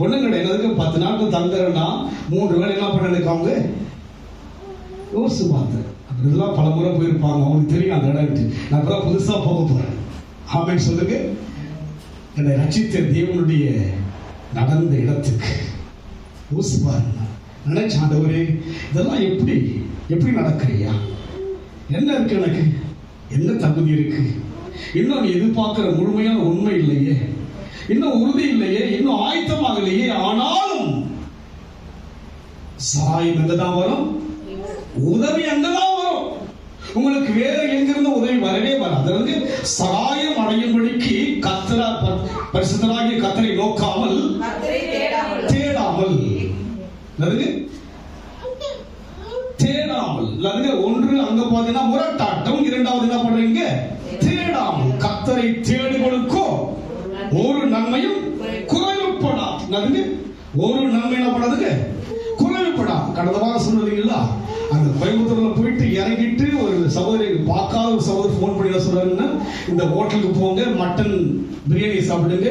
ஒண்ணும் கிடையாது. 10 நாட்கள் தங்குறேன்னா 3 வேலை என்ன பண்ண அவங்க யோசிச்சு பார்த்தேன். இதெல்லாம் பல முறை போயிருப்பாங்க, அவங்களுக்கு தெரியும் அந்த இடம். நான் அப்புறம் புதுசா போக போறேன். ஆமென் சொல்லுங்க. என்னை ரட்சித்த தேவனுடைய நடந்த இடத்துக்கு யோசிச்சு பாருங்க. நினைச்ச ஆண்டவரே, இதெல்லாம் எப்படி நடக்கிறியா? என்ன இருக்கு எனக்கு? என்ன தகுதி இருக்கு? இன்னும் நீ எதிர்பார்க்கிற முழுமையான உண்மை இல்லையே, இன்னும் உறுதி இல்லையே, இன்னும் ஆயத்தமாகலையே. ஆனாலும் சாயம் எங்கதான் வரும்? உதவி அங்கதான் வரும். உங்களுக்கு வேற எங்கிருந்த உதவி வரவே வராது. சகாயம் அடையும்படிக்கு பரிசுத்தராகிய கர்த்தரை நோக்காமல் தேடாமல் ஒன்று அங்க பாத்தீங்கன்னா முரட்டாட்டம், இரண்டாவது என்ன பண்றீங்க? தேடாமல். கர்த்தரை தேடுகளுக்கோ ஒரு நன்மையும் குறைவுப்படாது. ஒரு நன்மை என்ன பண்ணாதுங்க? குறைவுப்படாது. கடந்த வாரம் சொன்னீங்களா, அந்த கோயம்புத்தூர்ல போயிட்டு இறங்கிட்டு ஒரு சகோதரி பார்க்காத ஒரு சகோதரி போன் பண்ணி என்ன சொல்றாருன்னா, இந்த ஹோட்டலுக்கு போங்க, மட்டன் பிரியாணி சாப்பிடுங்க,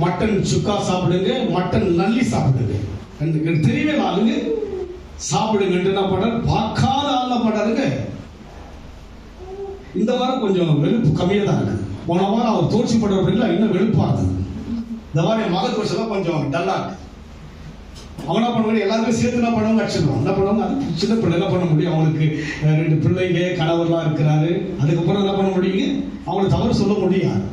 மட்டன் சுக்கா சாப்பிடுங்க, மட்டன் நல்லி சாப்பிடுங்க. எனக்கு தெரியவே ஆளுங்க சாப்பிடுங்க என்ன பண்றாரு? பார்க்காத ஆள் பண்றாருங்க. இந்த வாரம் கொஞ்சம் வெளுப்பு கம்மியா தான் இருக்கு. போன வாரம் அவர் தோற்சி பண்றவர்கள் இன்னும் வெளுப்பா இருந்தது. இந்த வாரம் மக தோற்செல்லாம் கொஞ்சம் டல்லா இருக்கு. அவனா பண்ணுவாங்க, எல்லாருமே சேர்த்து என்ன பண்ணுவாங்க? அடிச்சிடுவாங்க. என்ன பண்ணுவாங்க? அது சின்ன பிள்ளை என்ன பண்ண முடியும்? அவங்களுக்கு 2 பிள்ளைங்க, கணவர்லாம் இருக்கிறாரு. அதுக்கப்புறம் என்ன பண்ண முடியுங்க? அவங்களை தவறு சொல்ல முடியாது.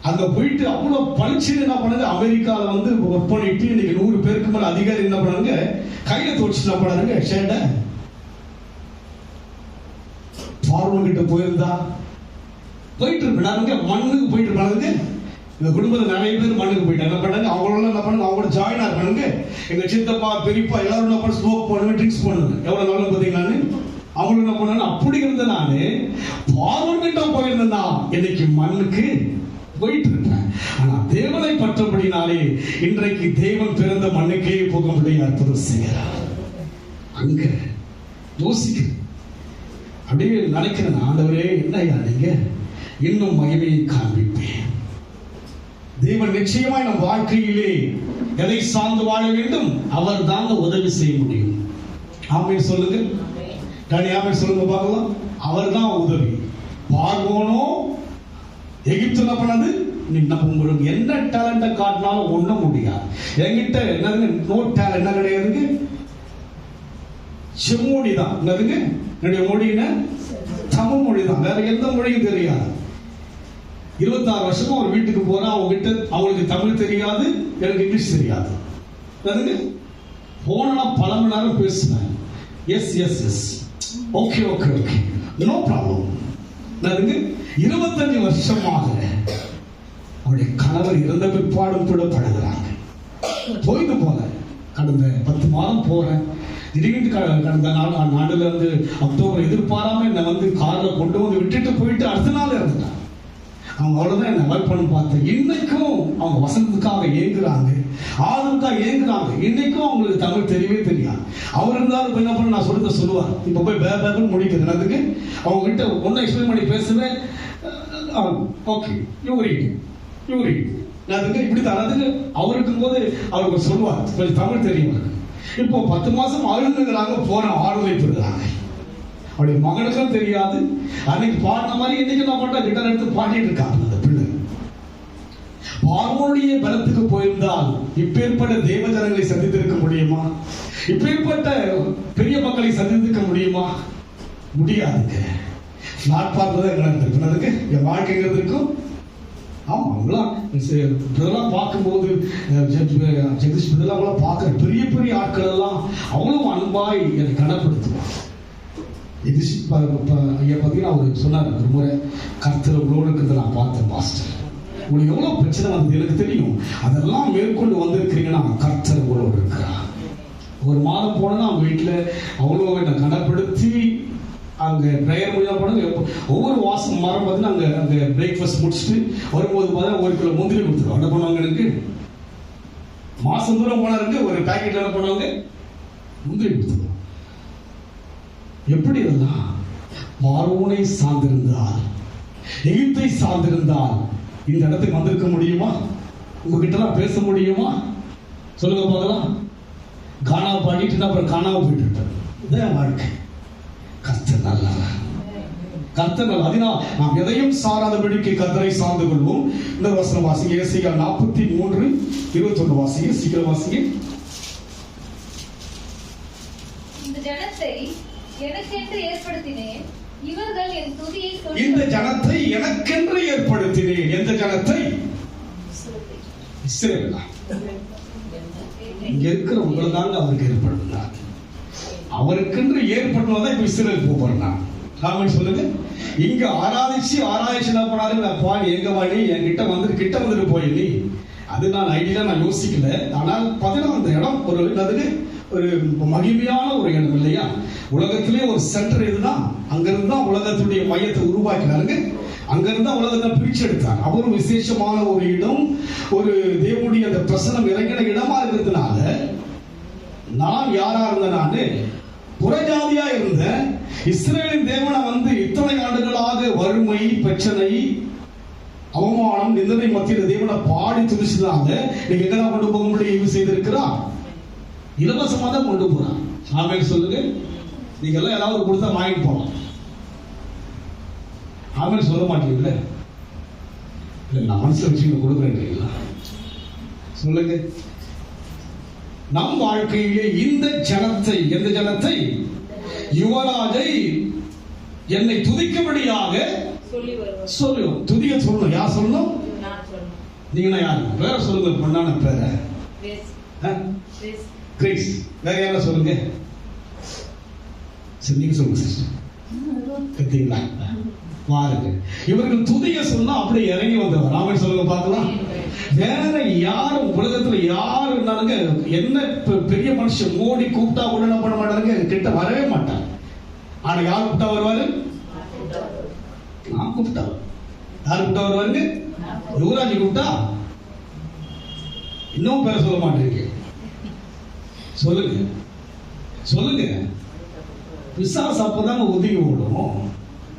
அங்க போயிட்டு அவ்வளவு பளிச்சுன்னு என்ன பண்ணுது? அமெரிக்கால வந்து ஒர்க் பண்ணிட்டு இன்னைக்கு 100 பேருக்கு மேல அதிகாரி என்ன பண்ணாங்க? கையில தோச்சு என்ன பண்ணாங்க? ஷேட பார்வன் கிட்ட போயிருந்தா போயிட்டு இருப்பாங்க, மண்ணுக்கு போயிட்டு இருப்பாங்க. இந்த குடும்பத்தில் நிறைய பேர் மண்ணுக்கு போயிட்டாங்க. என்ன பண்ணாங்க? அவங்களோட என்ன பண்ணாங்க? அவங்களோட ஜாயின் ஆகிறாங்க. எங்க சித்தப்பா பெரியப்பா எல்லாரும் என்ன பண்ண? ஸ்மோக் பண்ணுவேன், ட்ரிங்க்ஸ் பண்ணுவேன். எவ்வளவு நாளும் பார்த்தீங்கன்னு அவங்களும் என்ன பண்ணாங்க? அப்படி இருந்த நானு பார்வன் கிட்ட போயிருந்தா இன்னைக்கு மண்ணுக்கு போயிட்டு இருப்பேன். ஆனா தேவனை பற்றபடினாலே இன்றைக்கு தேவன் பிறந்த மண்ணுக்கே போக முடியாது. அற்புதம் செய்கிறார். அங்க யோசிக்க அப்படியே நினைக்கிறேன், ஆண்டவரே என்னையா நீங்க இன்னும் மகிமையை காண்பிப்பேன். தேவன் நிச்சயமாய் நம் வாழ்க்கையிலே எதை சார்ந்து வாழ வேண்டும்? அவர் தாங்க உதவி செய்ய முடியும். ஆமென் சொல்லுங்க. ஆமென் சொல்லுங்க பார்க்கலாம். அவர் தான் உதவி. பார்வோனோ எகிப்து என்ன பண்ணது? உங்களுக்கு என்ன டேலண்ட காட்டினாலும் ஒண்ணும் முடியாது. என்கிட்ட என்னதுங்க? நோ டேலண்ட் என்ன கிடையாதுங்க? செம்மொழி தான். என்னதுங்க? என்னுடைய மொழின்னா தமிழ் மொழி தான். வேற எந்த மொழியும் தெரியாது. 26 வருஷமா ஒரு வீட்டுக்கு போறா, அவங்களுக்கு தமிழ் தெரியாது, எனக்கு இங்கிலீஷ் தெரியாது. போனா பல மணி நேரம் பேசுவேன். Yes yes yes okay okay okay no problem. 25 வருஷமாக அவருடைய கணவர் இறந்த பிற்பாடும் கூட பழகுறாங்க. போயிட்டு போறேன், கடந்த 10 மாதம் போறேன். திடீர்னு கடந்த நாடுல இருந்து அக்டோபர் எதிர்பாராம என்னை வந்து கார்ல கொண்டு வந்து விட்டுட்டு போயிட்டு அடுத்த நாள் இறந்துட்டாங்க. அவங்க அவ்வளவுதான் என்ன அவாய்ட் பண்ண பார்த்தேன். இன்னைக்கும் அவங்க வசந்தத்துக்காக ஏங்குறாங்க, ஆளுக்காக ஏங்குறாங்க. இன்னைக்கும் அவங்களுக்கு தமிழ் தெரியவே தெரியாது. அவர் இருந்தாலும் என்ன பண்ண நான் சொல்றத சொல்லுவார். இப்ப போய் பேபேன்னு முடிக்கிறது அதுக்கு அவங்க கிட்ட ஒன்னும் எக்ஸ்பிளைன் பண்ணி பேசுவேன். ஓகே யூரி அதுக்கு இப்படித்தான். அதுக்கு அவருக்கும் போது அவருக்கு சொல்லுவார், கொஞ்சம் தமிழ் தெரியும். இப்போ 10 மாசம் அழுதுங்கிறாங்க, போன ஆறுதலை பெறுகிறாங்க. அவருடைய மகனுக்கும் தெரியாது. அன்னைக்கு பாடின மாதிரி இன்னைக்கு நான் பண்ண கிட்டார் எடுத்து பாடிட்டு இருக்காங்க அந்த பிள்ளை. பார்வோனுடைய பலத்துக்கு போயிருந்தால் இப்பேற்பட்ட தேவ ஜனங்களை சந்தித்திருக்க முடியுமா? இப்பேற்பட்ட பெரிய மக்களை சந்தித்திருக்க முடியுமா? முடியாதுங்க. பிளாட் பார்த்து தான் எங்களுக்கு என் வாழ்க்கைங்கிறது இருக்கும். ஆமா, இதெல்லாம் பார்க்கும்போது ஜெகதீஷ் இதெல்லாம் பார்க்குற பெரிய பெரிய ஆட்கள் எல்லாம் அவ்வளவு அன்பாய் என்னை கனப்படுத்துவாங்க. ஐயா பார்த்தீங்கன்னா அவர் சொன்னார் ஒரு முறை, கர்த்தர் உங்களோட இருக்கிறத நான் பார்த்தேன் மாஸ்டர். உங்களுக்கு எவ்வளவு பிரச்சனை வந்தது எனக்கு தெரியும், அதெல்லாம் மேற்கொண்டு வந்திருக்கிறீங்கன்னா கர்த்தர் உங்களோட இருக்கிறார். ஒரு மாதம் போனா அவங்க வீட்டில் அவ்வளோ என்னை கனப்படுத்தி அங்கே ப்ரேயர் முடியா போனாங்க. ஒவ்வொரு வாசம் மரம் பார்த்தீங்கன்னா அங்கே பிரேக்ஃபாஸ்ட் முடிச்சுட்டு வரும்போது பார்த்தா 1 கிலோ முந்திரி கொடுத்துருவோம். என்ன பண்ணுவாங்க? எனக்கு மாசம் தூரம் போனாருக்கு ஒரு பேக்கெட் என்ன பண்ணுவாங்க? முந்திரி கொடுத்துருவோம். எப்படி இதெல்லாம்? பார்வோனை சார்ந்திருந்தால், எகிப்தை சார்ந்திருந்தால் இந்த இடத்துக்கு வந்திருக்க முடியுமா? உங்ககிட்ட எல்லாம் பேச முடியுமா? சொல்லுங்க பார்க்கலாம். கானா பாடிட்டு அப்புறம் காணாம போயிட்டு இருப்பேன். இதான் வாழ்க்கை. கர்த்தர் நல்லவர். கர்த்தர் நல்லவர். அதனால் நாம் எதையும் சாராதபடிக்கு கர்த்தரை சார்ந்து கொள்வோம். இந்த வசனம் வாசிங்க. ஏசாயா 43:21 வாசிங்க. சீக்கிரம் வாசிங்க. இந்த ஜனத்தை எனக்கென்று ஏற்படுத்தினேன், இவர்கள் என் துதியை இந்த ஜனத்தை எனக்கென்று ஏற்படுத்தினேன். எந்த ஜனத்தை? இஸ்ரவேல். இங்க இருக்கிற உங்களை தாங்க அவருக்கு ஏற்படுத்தினார். அவருக்கென்று ஏற்பட்டதான் இப்ப இஸ்ரவேல் போறான். ஆமென் சொல்லுங்க. இங்க ஆராதிச்சு என்ன பண்ணாரு? பாடி எங்க வாடி என்கிட்ட வந்துட்டு போய் நீ அது நான் ஐடியா நான் யோசிக்கல. ஆனால் பார்த்தீங்கன்னா அந்த இடம் ஒரு மகிமையான ஒரு இடம் இல்லையா? உலகத்திலே ஒரு சென்டர் இதுதான். அங்கிருந்து தான் உலகத்துடைய மையத்தை உருவாக்கினாருங்க. அங்கிருந்து தான் உலகத்தை பிரிச்செடுத்தார். அவரும் விசேஷமான ஒரு இடம், ஒரு தேவனுடைய அந்த பிரசனம் இறங்கின இடமா இருக்கிறதுனால நான் யாரா இருந்தேன்? நானு புறஜாதியா இருந்த இஸ்ரவேலின் தேவனை இத்தனை ஆண்டுகளாக வறுமை, பிரச்சனை, அவமானம், நிந்தனை மத்தியில் தேவனை பாடி துதிச்சதாங்க. நீங்க எங்கதான் கொண்டு போக முடியும் செய்திருக்கிறார்? இலவசமா தான் கொண்டு போறான். ஆமென் சொல்லுங்க. நீங்க எல்லாம் ஏதாவது கொடுத்தா வாங்கிட்டு போகலாம். ஆமென் சொல்ல மாட்டீங்களே? இல்ல நான் மனசுல வச்சு கொடுக்குறேன் சொல்லுங்க. நம் வாழ்க்கையிலே இந்த ஜனத்தை, எந்த ஜனத்தை? யுவராஜை என்னை துதிக்கும்படியாக சொல்லுவோம். துதிக்க சொல்லணும். யார் சொல்லணும்? நீங்க யாரு? பேரை சொல்லுங்க. பொண்ணான பேரை கிரேஸ். வேற யாரும் சொல்லுங்க. சரி நீங்க சொல்லுங்க சிஸ்டர். கத்தீங்களா? பாருங்க, இவர்கள் துதிய சொன்னா அப்படியே இறங்கி வந்தவர். ஆமென் சொல்லுங்க பார்க்கலாம். வேற யாரும் உலகத்துல யாரு இருந்தாலுங்க, என்ன பெரிய மனுஷன் மோடி கூப்பிட்டா கூட என்ன பண்ண மாட்டாருங்க, கிட்ட வரவே மாட்டார். ஆனா யார் கூப்பிட்டா வருவாரு? நான் கூப்பிட்டா. யார் கூப்பிட்டா வருவாருங்க? யுவராஜ் கூப்பிட்டா. இன்னும் பேர சொல்ல மாட்டேங்க. சொல்லுங்க சொல்லுங்க. பிசாசு அப்பதாங்க ஒதுங்கி ஓடும்.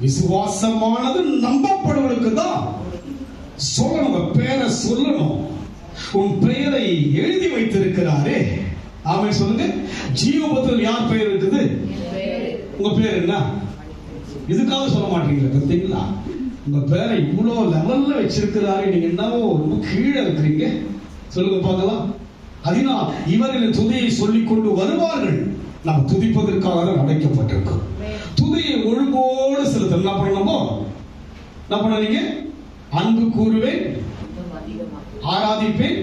விசுவாசமானது நம்பப்படுவதற்கு தான் சொல்லணும். பேரை சொல்லணும். உன் பெயரை எழுதி வைத்திருக்கிறாரே. ஆமென் சொல்லுங்க. ஜீவபுத்திரத்தில் யார் பெயர் இருக்குது? உங்க பேர் என்ன? இதுக்காக சொல்ல மாட்டீங்களா? பார்த்தீங்களா? உங்க பேரை இவ்வளவு லெவல்ல வச்சிருக்கிறாரு. நீங்க என்னவோ ரொம்ப கீழே இருக்கிறீங்க. சொல்லுங்க பார்க்கலாம். அதனால் இவர்களின் துதியை சொல்லிக் கொண்டு வருவார்கள். நாம் துதிப்பதற்காக தான் அடைக்கப்பட்டிருக்கோம். துதியை ஒழுங்கோடு செலுத்த என்ன பண்ணணும்? என்ன பண்ணீங்க? அன்பு கூறுவேன், ஆராதிப்பேன்.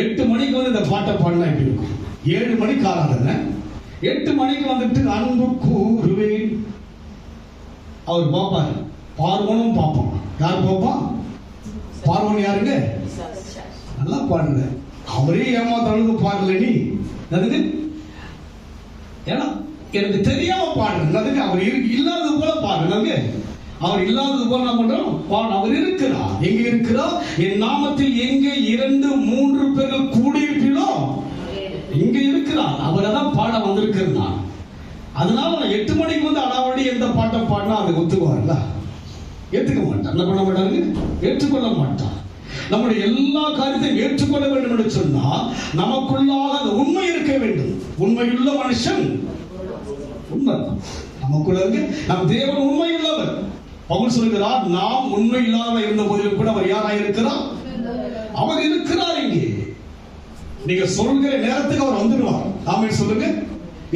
8 மணிக்கு இந்த பாட்டை பாடினா எப்படி இருக்கும்? 7 மணிக்கு ஆராதனை, 8 மணிக்கு அன்பு கூறுவேன். அவர் பார்ப்பாரு. பார்வனும் பார்ப்பான். யார் பார்ப்பான்? பார்வன் யாருங்க? நல்லா பாடுங்க. அவரே ஏமாத்தாளுக்கு பாடல நீ. அதுக்கு ஏன்னா எனக்கு தெரியாம பாடுறது. அவர் இல்லாதது போல பாடுறது. அவர் இல்லாதது போல என்ன பண்றோம்? அவர் இருக்கிறார். எங்க இருக்கிறார்? என் நாமத்தில் எங்கே 2-3 பேர்கள் கூடியிருப்பீங்களோ இங்க இருக்கிறார். அவரை தான் பாட வந்திருக்கிறார். அதனால நான் 8 மணிக்கு அடாவடி எந்த பாட்டை பாடினா அதை ஒத்துக்குவார்ல? ஏற்றுக்க மாட்டார். என்ன பண்ண மாட்டாருங்க? ஏற்றுக்கொள்ள மாட்டார். நம்முடைய எல்லா காரியத்தையும் ஏற்றுக்கொள்ள வேண்டும் என்று சொன்னால் நமக்குள்ளாக அந்த உண்மை இருக்க வேண்டும். உண்மையுள்ள மனுஷன் உண்மை நமக்குள்ள இருக்கு. நம் தேவன் உண்மையுள்ளவர். பவுல் சொல்கிறார், நாம் உண்மை இல்லாத இருந்த போதிலும் கூட அவர் யாராக இருக்கிறார்? அவர் இருக்கிறார். இங்கே நீங்க சொல்கிற நேரத்துக்கு அவர் வந்துடுவார். ஆமென் சொல்லுங்க.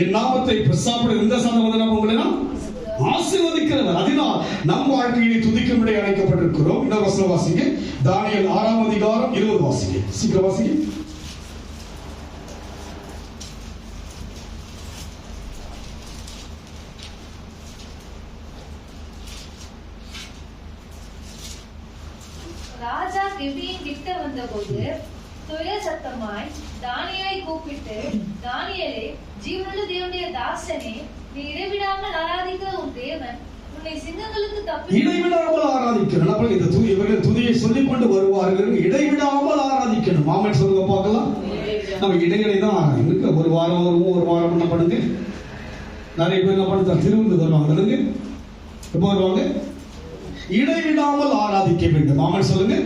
என் நாமத்தை பிரசாப்பட இந்த சந்தம் உங்களை ஆசீர்வதிக்கிறவர். அதனால் நம் வாழ்க்கையை துதிக்கும்படி அழைக்கப்பட்டிருக்கிறோம். இந்த வசனம் வாசிங்க. தானியேல் 6ஆம் அதிகாரம் 20 வாசிங்க. சீக்கிரம் வாசிங்க. ராஜா கிபியின் கிட்ட வந்தபோது துய சத்தமாய் தானியேலை கூப்பிட்டு, தானியேலே, ஜீவனுள்ள தேவனுடைய தாசனே, நீ இடைவிடாமல் ஆராதிக்கிற உன் தேவன் உன்னை சிங்கங்களுக்கு தப்பி இடைவிடாமல் ஆராதிக்கணும். இந்த இவர்கள் துதியை சொல்லிக் கொண்டு வருவார்கள். இடைவிடாமல் ஆராதிக்கணும். ஆமென் சொல்லுங்க பார்க்கலாம். நம்ம இடையிலே தான் ஆராதிக்கணும். ஒரு வாரம் வருவோம், ஒரு வாரம் என்ன பண்ணுங்க. நிறைய பேர் என்ன பண்ணுறாங்க? திருவிழா வருவாங்க. எப்போ வருவாங்க? இடைவிடாமல் ஆராதிக்க வேண்டும். ஆமென் சொல்லுங்க.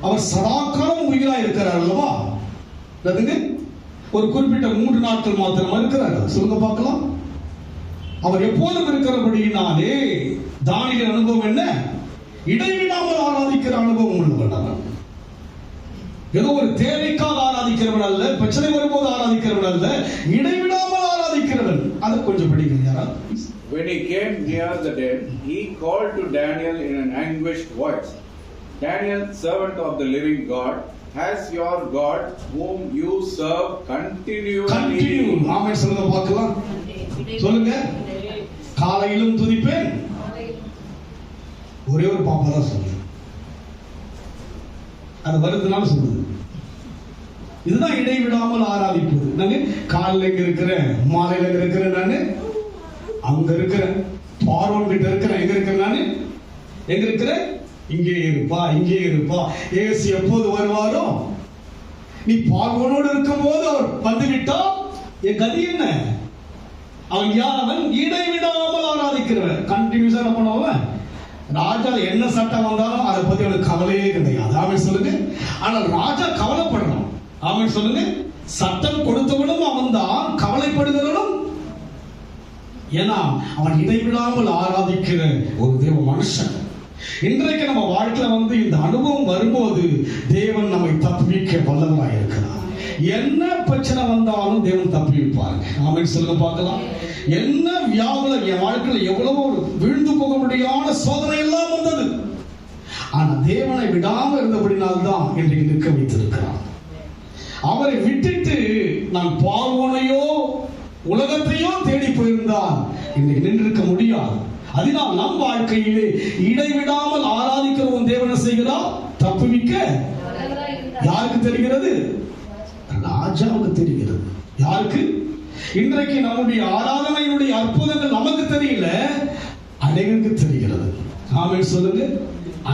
அவர் சதாகாலம் உயிரா இருக்கிறார் அல்லவா? ஒரு குறிப்பிட்ட 3 நாட்கள் மாத்திரம் இருக்கிறார். சொல்லுங்க பார்க்கலாம். அவர் எப்போதும் இருக்கிறபடியினாலே தானியேல் அனுபவம் என்ன? இடைவிடாமல் ஆராதிக்கிற அனுபவம் உள்ளவன் அவன். ஏதோ ஒரு தேவைக்காக ஆராதிக்கிறவன் அல்ல, பிரச்சனை வரும்போது ஆராதிக்கிறவன் அல்ல, இடைவிடாமல் ஆராதிக்கிறவன். அதை கொஞ்சம் படிக்கிறேன் யாராவது. When he came near the den, he called to Daniel in an anguished voice, Daniel, servant of the living God, has your God whom you serve continually. ஆமென் சொல்லுங்க பார்க்கலாம். சொல்லுங்க. காலையிலும் துதிப்பேன். ஒரே ஒரு பாப்பா தான் சொல்லுங்க. அது வருதுனால சொல்லுது. இதுதான் இடைவிடாமல் ஆராதிப்பது. நாங்க காலையில எங்க இருக்கிறேன், மாலையில எங்க இருக்கிறேன், நானு அங்க இருக்கிறேன், பார்வோன் கிட்ட இருக்கிறேன், எங்க இருக்கிறேன், நானு எங்க இருக்கிறேன், இங்கே இருப்பா, இங்கே இருப்பா. இயேசு எப்போது வருவாரோ, நீ பார்வோனோடு இருக்கும் போது அவர் வந்துவிட்டா என் கதி என்ன? அவன் யார்? அவன் இடைவிடாமல் ஆராதிக்கிறவன். கண்டினியூஸா என்ன பண்ணுவான்? ராஜா என்ன சட்டம் வந்தாலும் அதை பத்தி அவனுக்கு கவலையே கிடையாது. ஆமென் சொல்லுங்க. ஆனால் ராஜா கவலைப்படுறான். ஆமென் சொல்லுங்க. சட்டம் கொடுத்தவனும் அவன் தான், கவலைப்படுகிறவனும். ஏன்னா அவன் இடைவிடாமல் ஆராதிக்கிற ஒரு தேவ மனுஷன். இன்றைக்கு நம்ம வாழ்க்கையில இந்த அனுபவம் வரும்போது தேவன் நம்மை தப்புவிக்க வல்லவராய் இருக்கிறார். என்ன பிரச்சனை வந்தாலும் தேவன் தப்புவிப்பாருங்க. ஆமென் சொல்லுங்க பார்க்கலாம். என்ன வியாகுல என் வாழ்க்கையில எவ்வளவோ வீழ்ந்து போக முடியாத சோதனை எல்லாம் வந்தது. ஆனா தேவனை விடாம இருந்தபடினால்தான் இன்றைக்கு நிற்க வைத்திருக்கிறார். அவரை விட்டுட்டு நான் பார்வோனையோ உலகத்தையோ தேடி போயிருந்தால் இன்றைக்கு நின்றிருக்க முடியாது. அதனால் நம் வாழ்க்கையிலே இடைவிடாமல் ஆராதிக்கிற ஒரு தேவனை செய்கிறார். தப்புவிக்க யாருக்கு தெரிகிறது? ராஜாவுக்கு தெரிகிறது. யாருக்கு? இன்றைக்கு நம்முடைய ஆராதனையினுடைய அற்புதங்கள் நமக்கு தெரியல, அநேகருக்கு தெரிகிறது. ஆமென் சொல்லுங்க.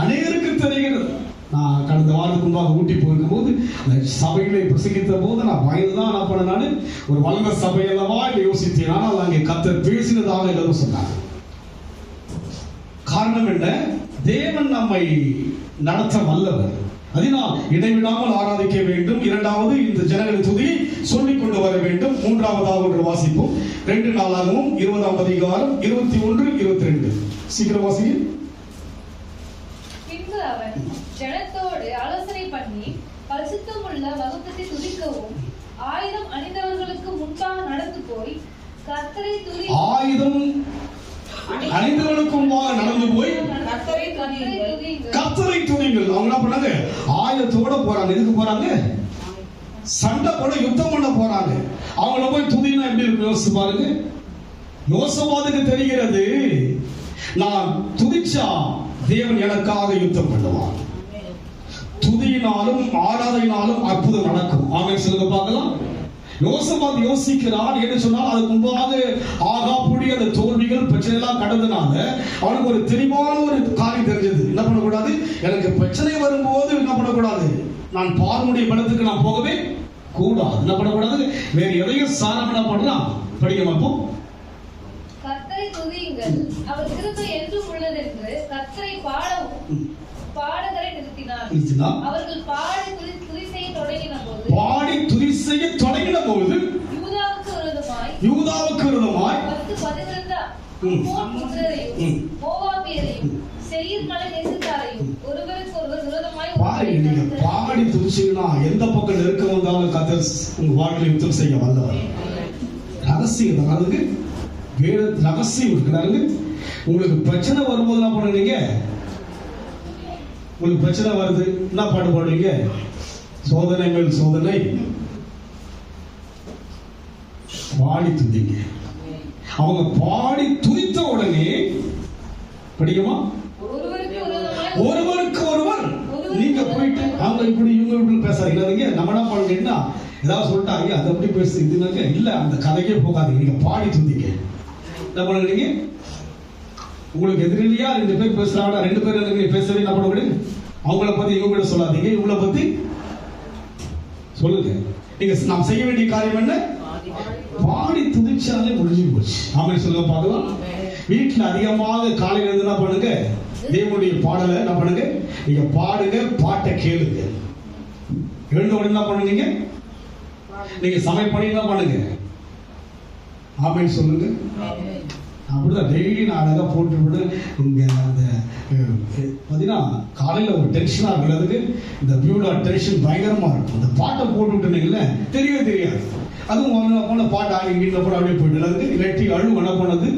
அநேகருக்கு தெரிகிறது. நான் கடந்த வாரத்துக்கு முன்பாக ஊட்டி போயிருக்கும் போது அந்த சபையில பிரசங்கித்த போது நான் பயந்துதான் என்ன பண்ண, நான் ஒரு வளர்ந்த சபையல்லவா என்று யோசித்தேன். ஆனால் அங்கே கர்த்தர் பேசினதாக எல்லாரும் சொன்னாங்க. காரணம் என்ன? தேவன் நம்மை நடத்த வல்லவர். அதனால் இடைவிடாமல் ஆராதிக்க வேண்டும். இரண்டாவது, இந்த ஜனங்களின் துதியை சொல்லிக் கொண்டு வர வேண்டும். மூன்றாவதாக ஒன்று வாசிப்போம். 2 நாளாகவும் 20ஆம் அதிகாரம் 21, 22. சீக்கிரம் வாசிங்க. பின்பு அவன் ஜனத்தோடு ஆலோசனை பண்ணி பரிசுத்தமுள்ள வகுப்பத்தை துதிக்கவும் ஆயுதம் அணிந்தவர்களுக்கு முன்பாக நடந்து போய் கர்த்தரை துதி ஆயுதம் அணிந்தவர்களுக்கு முன்பாக நடந்து போய் கர்த்தரை துதிங்கள். அவங்க என்ன பண்ணாங்க? ஆயுதத்தோட போறாங்க. எதுக்கு போறாங்க? சண்டை போட, யுத்தம் பண்ண போறாங்க. அவங்கள போய் துதினா எப்படி இருக்கு யோசிச்சு பாருங்க. யோசபாதுக்கு தெரிகிறது, நான் துதிச்சா தேவன் எனக்காக யுத்தம் பண்ணுவான். துதியினாலும் ஆராதனையினாலும் அற்புதம் நடக்கும். ஆமென் சொல்லுங்க பார்க்கலாம். யோசபாத் யோசிக்கிறான். என்று சொன்னால் அதுக்கு முன்பாக ஆகாப்புடைய அந்த தோல்விகள் பிரச்சனை எல்லாம் கடந்தனால அவனுக்கு ஒரு தெளிவான ஒரு காரியம் தெரிஞ்சது. என்ன பண்ணக்கூடாது? எனக்கு பிரச்சனை வரும்போது என்ன பண்ணக்கூடாது? நான் பார்வனுடைய பலத்துக்கு நான் போகவே கூடாது. என்ன பண்ணக்கூடாது? வேற எதையும் சாரம் என்ன பண்றான்? படிக்க மாட்டோம். கர்த்தரை துதியுங்கள், அவர் கிருபை என்றும் உள்ளது என்று கர்த்தரை பாடவும் பாடகரை நிறுத்தினார். அவர்கள் பாடி துதி செய்ய தொடங்கின போது யூதாவுக்கு விரோதமாய் 10-12 புத்திரரையும் மோவாபியரையும் சேயீர் மலை தேசத்தாரையும் ஒருவருக்கு ஒருவர் விரோதமாய் பாடி துதிச்சீங்கன்னா எந்த பக்கம் நெருக்கம் வந்தாலும் கர்த்தர் உங்க வாழ்க்கையில் யுத்தம் செய்ய வல்லவர். ரகசியம் அதுக்கு வேற ரகசியம் இருக்கிறாரு. உங்களுக்கு பிரச்சனை வரும்போது என்ன பண்ணுவீங்க? உங்களுக்கு பிரச்சனை வருது, என்ன பாட்டு பாடுவீங்க? சோதனை மேல் சோதனை, பாடி துதிங்க. அவங்க பாடி துதித்த உடனே படிக்குமா? ஒருவருக்கு ஒருவர் நீங்க போயிட்டு அவங்க இப்படி இவங்க இப்படி பேசாதீங்க. நம்ம என்ன பண்ணுங்கன்னா ஏதாவது சொல்லிட்டாங்க அதை எப்படி பேசு இதுனாக்க இல்ல, அந்த கதைக்கே போகாதீங்க. நீங்க பாடி துதிங்க. என்ன பண்ணுறீங்க? உங்களுக்கு எதிரிலையா 2 பேர் பேசுறாங்க, 2 பேர் நீங்க பேசவே என்ன பண்ண? அவங்கள பத்தி இவங்க சொல்லாதீங்க, இவங்கள பத்தி சொல்லுங்க. நீங்க நாம் செய்ய வேண்டிய காரியம் என்ன? பாடி துதிச்சாலே முடிஞ்சு போச்சு. ஆமென் சொல்லுங்க பார்க்கலாம். வீட்டுல அதிகமாக காலையில இருந்து என்ன பண்ணுங்க? தேவனுடைய பாடலை என்ன பண்ணுங்க? நீங்க பாடுங்க, பாட்டை கேளுங்க. எழுந்த உடனே என்ன பண்ணுங்க? நீங்க சமையல் பண்ணி என்ன பண்ணுங்க? ஆமென் சொல்லுங்க. அப்படிதான் டெய்லி நான் அழகாக போட்டு இங்கே அந்த பார்த்தீங்கன்னா காலையில் ஒரு டென்ஷனாக இருக்கிறதுக்கு இந்த பியூலா டென்ஷன் பயங்கரமாக இருக்கும். அந்த பாட்டை போட்டு விட்டுனீங்களே தெரியவே தெரியாது. அதுவும் போன பாட்டு ஆகி வீட்டில் போட அப்படியே போயிட்டு அதுக்கு வெட்டி அழுவு என்ன போனது,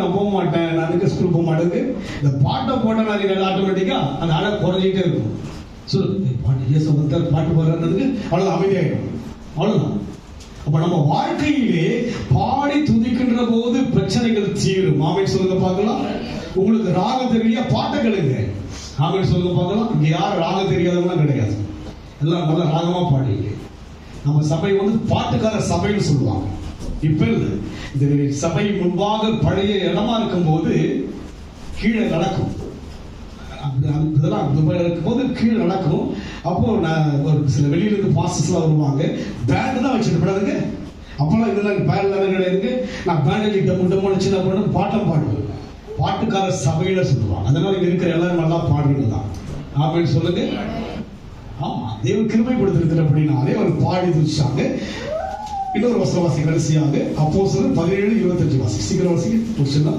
நான் போக மாட்டேன், நான் அதுக்கு ஸ்கூல் போக மாட்டேங்குது. இந்த பாட்டை போட்டேன் அது ஆட்டோமேட்டிக்காக அந்த அழை குறைஞ்சிக்கிட்டே இருக்கும். சொல்லு பாட்டு ஏச பாட்டு போடுறதுக்கு அவ்வளோ அமைதியாகிடும். அவ்வளோதான். அப்ப நம்ம வாழ்க்கையிலே பாடி துதிக்கின்ற போது பிரச்சனைகள் தீரும். ஆமென் சொல்லுங்க பார்க்கலாம். உங்களுக்கு ராகம் தெரியலையா, பாட்டை கேளுங்க. ஆமென் சொல்லுங்க பார்க்கலாம். இங்க யாரும் ராகம் தெரியாதவங்க கிடையாது, எல்லாம் நல்ல ராகமா பாடுங்க. நம்ம சபை பாட்டுக்கார சபைன்னு சொல்லுவாங்க. இப்ப இல்லை, இந்த சபை முன்பாக பழைய இடமா இருக்கும் போது கீழே நடக்கும். இதெல்லாம் துபாயில் இருக்கும்போது கீழே நடக்கும். அப்போ நான் ஒரு சில வெளியிலிருந்து பாஸ்டர்ஸ்லாம் வருவாங்க, பேண்ட் தான் வச்சுட்டு போடாதுங்க. அப்போல்லாம் இதெல்லாம் பேண்ட் தானே கிடையாதுங்க. நான் பேண்ட் டம்மு சின்ன பொண்ணு பாட்டம் பாடுவேன். பாட்டுக்கார சபையில சொல்லுவாங்க. அதனால இங்க இருக்கிற எல்லாரும் நல்லா பாடுறது தான். ஆமென் சொல்லுங்க. ஆமா, தேவன் கிருபை கொடுத்திருக்கிற அப்படின்னாலே அவர் பாடி துதிச்சாங்க. இன்னொரு வசனவாசி கடைசியாக அப்போஸ்தலர் 17:25 வாசி. சீக்கிரம் வாசி முடிச்சுன்னா.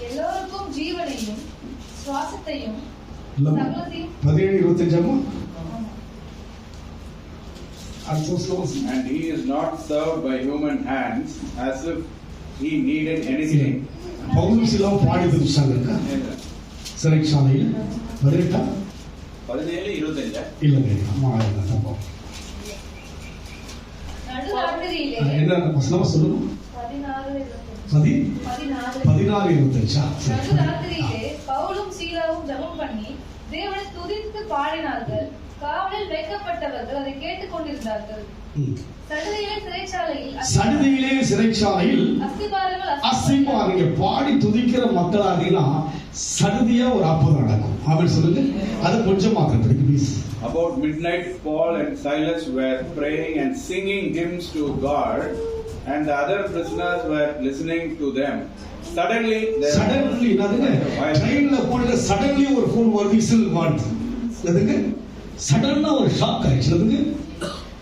எல்லோருக்கும் ஜீவனையும் சுவாசத்தையும் 17:25 And he is not served by human hands as if he needed anything. Pavul சிலர் பாடி துதிச்சாங்க சிறைச்சாலையில். 17:25 இல்லைங்க, அம்மா தப்பா. நடுராத்திரியிலே என்ன வசனமா சொல்லுங்க. 16:25 நடுராத்திரியிலே பவுலும் சீலாவும் ஜெபம் பண்ணி தேவனை துதித்து பாடினார்கள். காவலில் வைக்கப்பட்டவர்கள் அதை கேட்டுக் கொண்டிருந்தார்கள். சடுதியிலே சிறைச்சாலையில் அசைவாங்க பாடி துதிக்கிற மக்களாகினா சடுதியா ஒரு அற்புதம் நடக்கும். ஆமென் சொல்லுங்க. அது கொஞ்சம் மாத்திரம் படிக்க please. About midnight, Paul and Silas were praying and singing hymns to God, and the other prisoners were listening to them. Suddenly என்னதுங்க, ட்ரெயின்ல போன சடன்லி ஒரு ஃபோன் வருது, விசில் மாறுது. எதுங்க சடனா ஒரு ஷாக் ஆயிடுச்சு.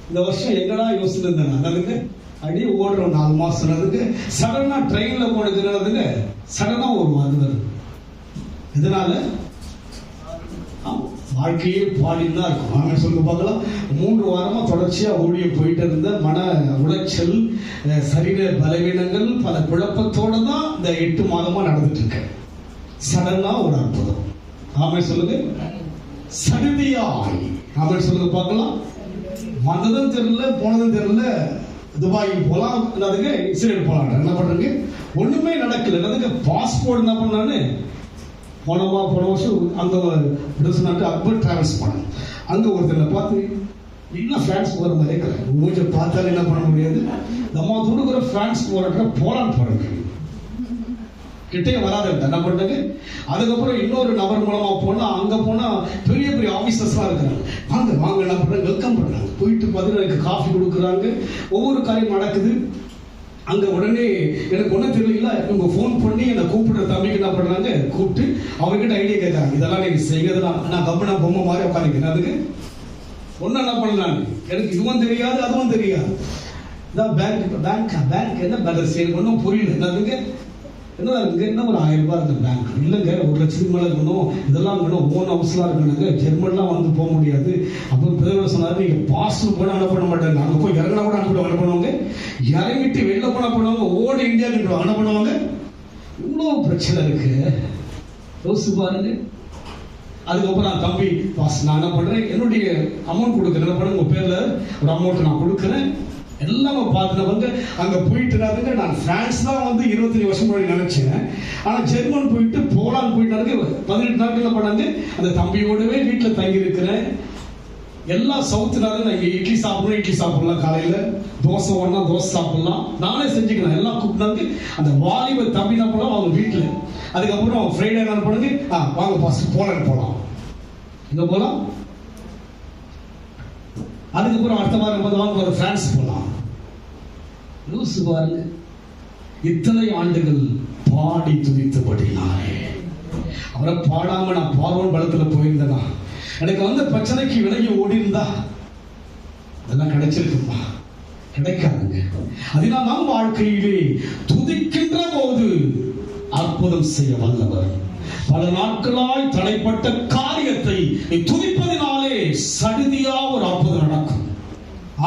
இந்த வருஷம் எங்கடா யோசிச்சுட்டு இருந்தேன் அதுங்க அப்படியே ஓடுறோம் 4 மாசம். அதுக்கு சடனா ட்ரெயின்ல போனதுங்க சடனா ஒரு அது வருது. இதனால வாழ்க்கையே பாடின்னு தான் இருக்கும். நாங்கள் சொல்ல பார்க்கலாம். 3 வாரமா தொடர்ச்சியா ஓடிய போயிட்டு இருந்த மன உளைச்சல், சரீர பலவீனங்கள், பல குழப்பத்தோட தான் இந்த 8 மாதமா நடந்துட்டு இருக்கு. சடனா ஒரு அற்புதம். ஆமென் சொல்லுங்க. சடுதியாய். ஆமென் சொல்லுங்க பார்க்கலாம். வந்ததும் தெரியல, போனதும் தெரியல. துபாய் போலாம், அதுக்கு இஸ்ரேல் போலாம். என்ன பண்றீங்க, ஒண்ணுமே நடக்கல. அதுக்கு பாஸ்போர்ட் என்ன பண்ணான்னு போன வருஷம் அங்க நாட்டு அக்பர் டிராவல்ஸ் போனேன். அங்க ஒருத்தர் பார்த்து இன்னும் பிரான்ஸ் போற மாதிரி இருக்கிறேன். மூஞ்ச பார்த்தாலும் என்ன பண்ண முடியாது. நம்ம தூடுக்கிற பிரான்ஸ் போற போலான்னு போறேன். கிட்டே வராது என்ன பண்றாங்க. அதுக்கப்புறம் இன்னொரு நபர் மூலமா போனா அங்க போனா பெரிய பெரிய ஆபீசர்ஸ் எல்லாம் இருக்கிறாங்க. வாங்க வாங்க என்ன பண்றாங்க, வெல்கம் பண்றாங்க. போயிட்டு பார்த்தீங்கன்னா காஃபி கொடுக்குறாங்க. ஒவ்வொரு காரியம் நடக்குது. அங்க உடனே எனக்கு ஒன்றும் தெரியல, இவங்க ஃபோன் பண்ணி என்னை கூப்பிடுற தம்பிக்கு என்ன பண்றாங்க, கூப்பிட்டு அவர்கிட்ட ஐடியா கேட்கறாங்க. இதெல்லாம் நீங்க செய்யறதுலாம் நான் கம்பெனி பொம்மை மாதிரி உட்காந்துக்கிறேன். அதுக்கு ஒன்னும் என்ன பண்ணலான்னு எனக்கு இதுவும் தெரியாது அதுவும் தெரியாது. இதான் பேங்க் என்ன பேலன்ஸ் எனக்கு ஒன்றும் புரியல. என்னதுங்க என்ன இருக்கு, என்ன ஒரு 1000 ரூபாய் இருக்கு பேங்க் இல்லைங்க, 1 லட்சத்துக்கு மேலே இருக்கணும், இதெல்லாம் இருக்கணும், ஓன் ஹவுஸ்லாம் இருக்கணுங்க, ஜெர்மன்லாம் வந்து போக முடியாது. அப்போ பெரியவர் சொன்னாரு, நீங்க பாஸ்போர்ட் கூட அனுப்ப மாட்டாங்க, அங்கே போய் இறங்கினா கூட அனுப்பிடுவாங்க. என்ன பண்ணுவாங்க, இறங்கிட்டு வெளில போனா பண்ணுவாங்க, ஓடி இந்தியா நின்றுவாங்க. என்ன பண்ணுவாங்க, இவ்வளோ பிரச்சனை இருக்கு, யோசிச்சு பாருங்க. அதுக்கப்புறம் நான் தம்பி பாஸ் நான் என்ன பண்றேன், என்னுடைய அமௌண்ட் கொடுக்குறேன், என்ன பண்ணுங்க உங்க பேர்ல ஒரு அமௌண்ட் நான் கொடுக்குறேன். எல்லாமே பார்த்துட்டு அங்க போயிட்டு நான் பிரான்ஸ் தான் 25 வருஷம் முன்னாடி நினைச்சேன். ஆனா ஜெர்மன் போயிட்டு போலான்னு போயிட்டாரு. 18 நாட்கள் பண்ணாங்க. அந்த தம்பியோடவே வீட்டுல தங்கி இருக்கிறேன். எல்லா சவுத்துனாலும் நான் இட்லி சாப்பிடணும், இட்லி சாப்பிடலாம், காலையில தோசை வேணா தோசை சாப்பிடலாம், நானே செஞ்சுக்கிறேன். எல்லாம் கூப்பிட்டாங்க. அந்த வாலிப தம்பி தான் போலாம் அவங்க வீட்டுல. அதுக்கப்புறம் ஃப்ரைடே என்ன பண்ணுங்க, வாங்க ஃபர்ஸ்ட் போலான்னு போலாம், இங்க போலாம். அதுக்கப்புறம் அடுத்த வாரம் வாங்க ஒரு பிரான்ஸ் போலாம். லூசு பாருங்க. இத்தனை ஆண்டுகள் பாடி துதித்தபடினாலே அவரை பாடாம நான் பார்வன் பலத்துல போயிருந்தேனா, எனக்கு பிரச்சனைக்கு விலகி ஓடி இருந்தா இதெல்லாம் கிடைச்சிருக்குமா? கிடைக்காதுங்க. அதனால் நம் வாழ்க்கையிலே துதிக்கின்ற போது அற்புதம் செய்ய வல்லவர். பல நாட்களாய் தடைப்பட்ட காரியத்தை நீ துதிப்பதினாலே சடுதியா ஒரு அற்புதம் நடக்கும்.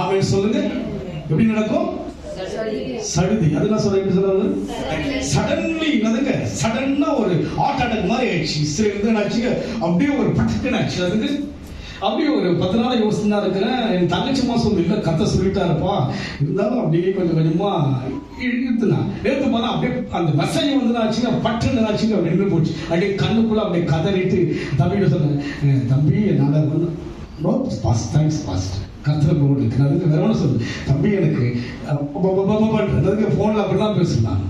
ஆமென் சொல்லுங்க. எப்படி நடக்கும்? சடுதி. அதெல்லாம் சொல்ல எப்படி சொல்றது? சடன்லி. என்னதுங்க? சடன்னா ஒரு ஹார்ட் அட்டாக் மாதிரி ஆயிடுச்சு. என்னாச்சு? அப்படியே ஒரு பட்டக்குன்னு ஆச்சு. அதுக்கு அப்படியே ஒரு 10 நாள் யோசனை இருக்கிறேன். என் தங்கச்சிமா சொல்லு, இல்லை கத்த சொல்லிட்டாருப்பா, இருந்தாலும் அப்படியே கொஞ்சம் கொஞ்சமா இழுத்துனா நேற்று போனா அப்படியே அந்த மெசேஜ் வந்துச்சுங்க, பட்டுன்னு ஆச்சுங்க, நின்று போச்சு. அப்படியே கண்ணுக்குள்ள அப்படியே கதறிட்டு தம்பிகிட்ட சொன்னேன், தம்பி என்னால் நோ பாஸ்ட், தேங்க்ஸ் பாஸ்ட், கத்திர போட்டு இருக்கு. அதுக்கு வேற ஒன்று சொல்லு தம்பி, எனக்கு அதுக்கு ஃபோனில் அப்படிலாம் பேசுனாங்க.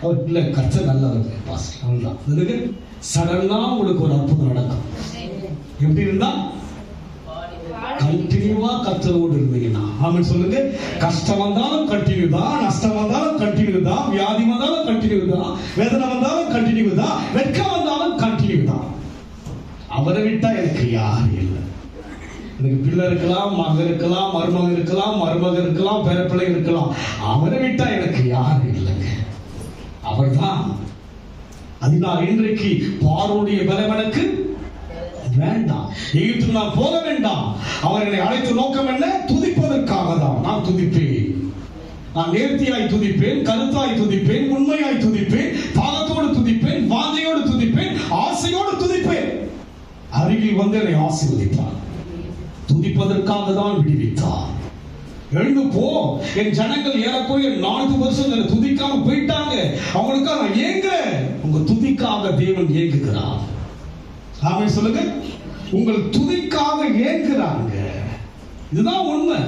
அவர் இல்லை கத்த நல்லா இருக்கு பாஸ்ட், அவ்வளோதான். அதுக்கு சடனாக உங்களுக்கு ஒரு அற்புதம் நடக்கும். எப்படி இருந்தா? கண்டினியூவா கர்த்தரோடு இருந்தீங்கன்னா. ஆமென் சொல்லுங்க. கஷ்டம் வந்தாலும் கண்டினியூ தான், நஷ்டம் வந்தாலும் கண்டினியூ தான், வியாதி வந்தாலும் கண்டினியூ தான், வேதனை வந்தாலும் கண்டினியூ தான், வெட்கம் வந்தாலும் கண்டினியூ தான். அவரை விட்டா எனக்கு யாரும் இல்லை. எனக்கு பிள்ளை இருக்கலாம், மகன் இருக்கலாம், மருமகன் இருக்கலாம், மருமகன் இருக்கலாம், பேரப்பிள்ளை இருக்கலாம். அவரை விட்டா எனக்கு யாரும் இல்லைங்க. அவர் தான். அதனால் இன்றைக்கு பார்வோனுடைய பலம் எனக்கு வேண்டாம். எகிப்துக்கு நான் போக வேண்டாம். அவர் என்னை அழைத்த நோக்கம் என்ன? துதிப்பதற்காக தான். நான் துதிப்பேன். நான் நேர்த்தியாய் துதிப்பேன், கருத்தாய் துதிப்பேன், உண்மையாய் துதிப்பேன், தாகத்தோடு துதிப்பேன், வாஞ்சையோடு துதிப்பேன், ஆசையோடு துதிப்பேன். அருகில் வந்து என்னை ஆசீர்வதித்தார். துதிப்பதற்காக தான் விடுவித்தார். எழுந்து போ, என் ஜனங்கள் ஏறக்குறைய 4 வருஷம் துதிக்காம போயிட்டாங்க, அவங்களுக்காக நான் ஏங்குறேன். உங்க துதிக்காக தேவன் ஏங்குகிறார். ஆமென் சொல்லுங்க. உங்கள் துதிக்காக ஏங்குறாங்க. இதுதான் உண்மை.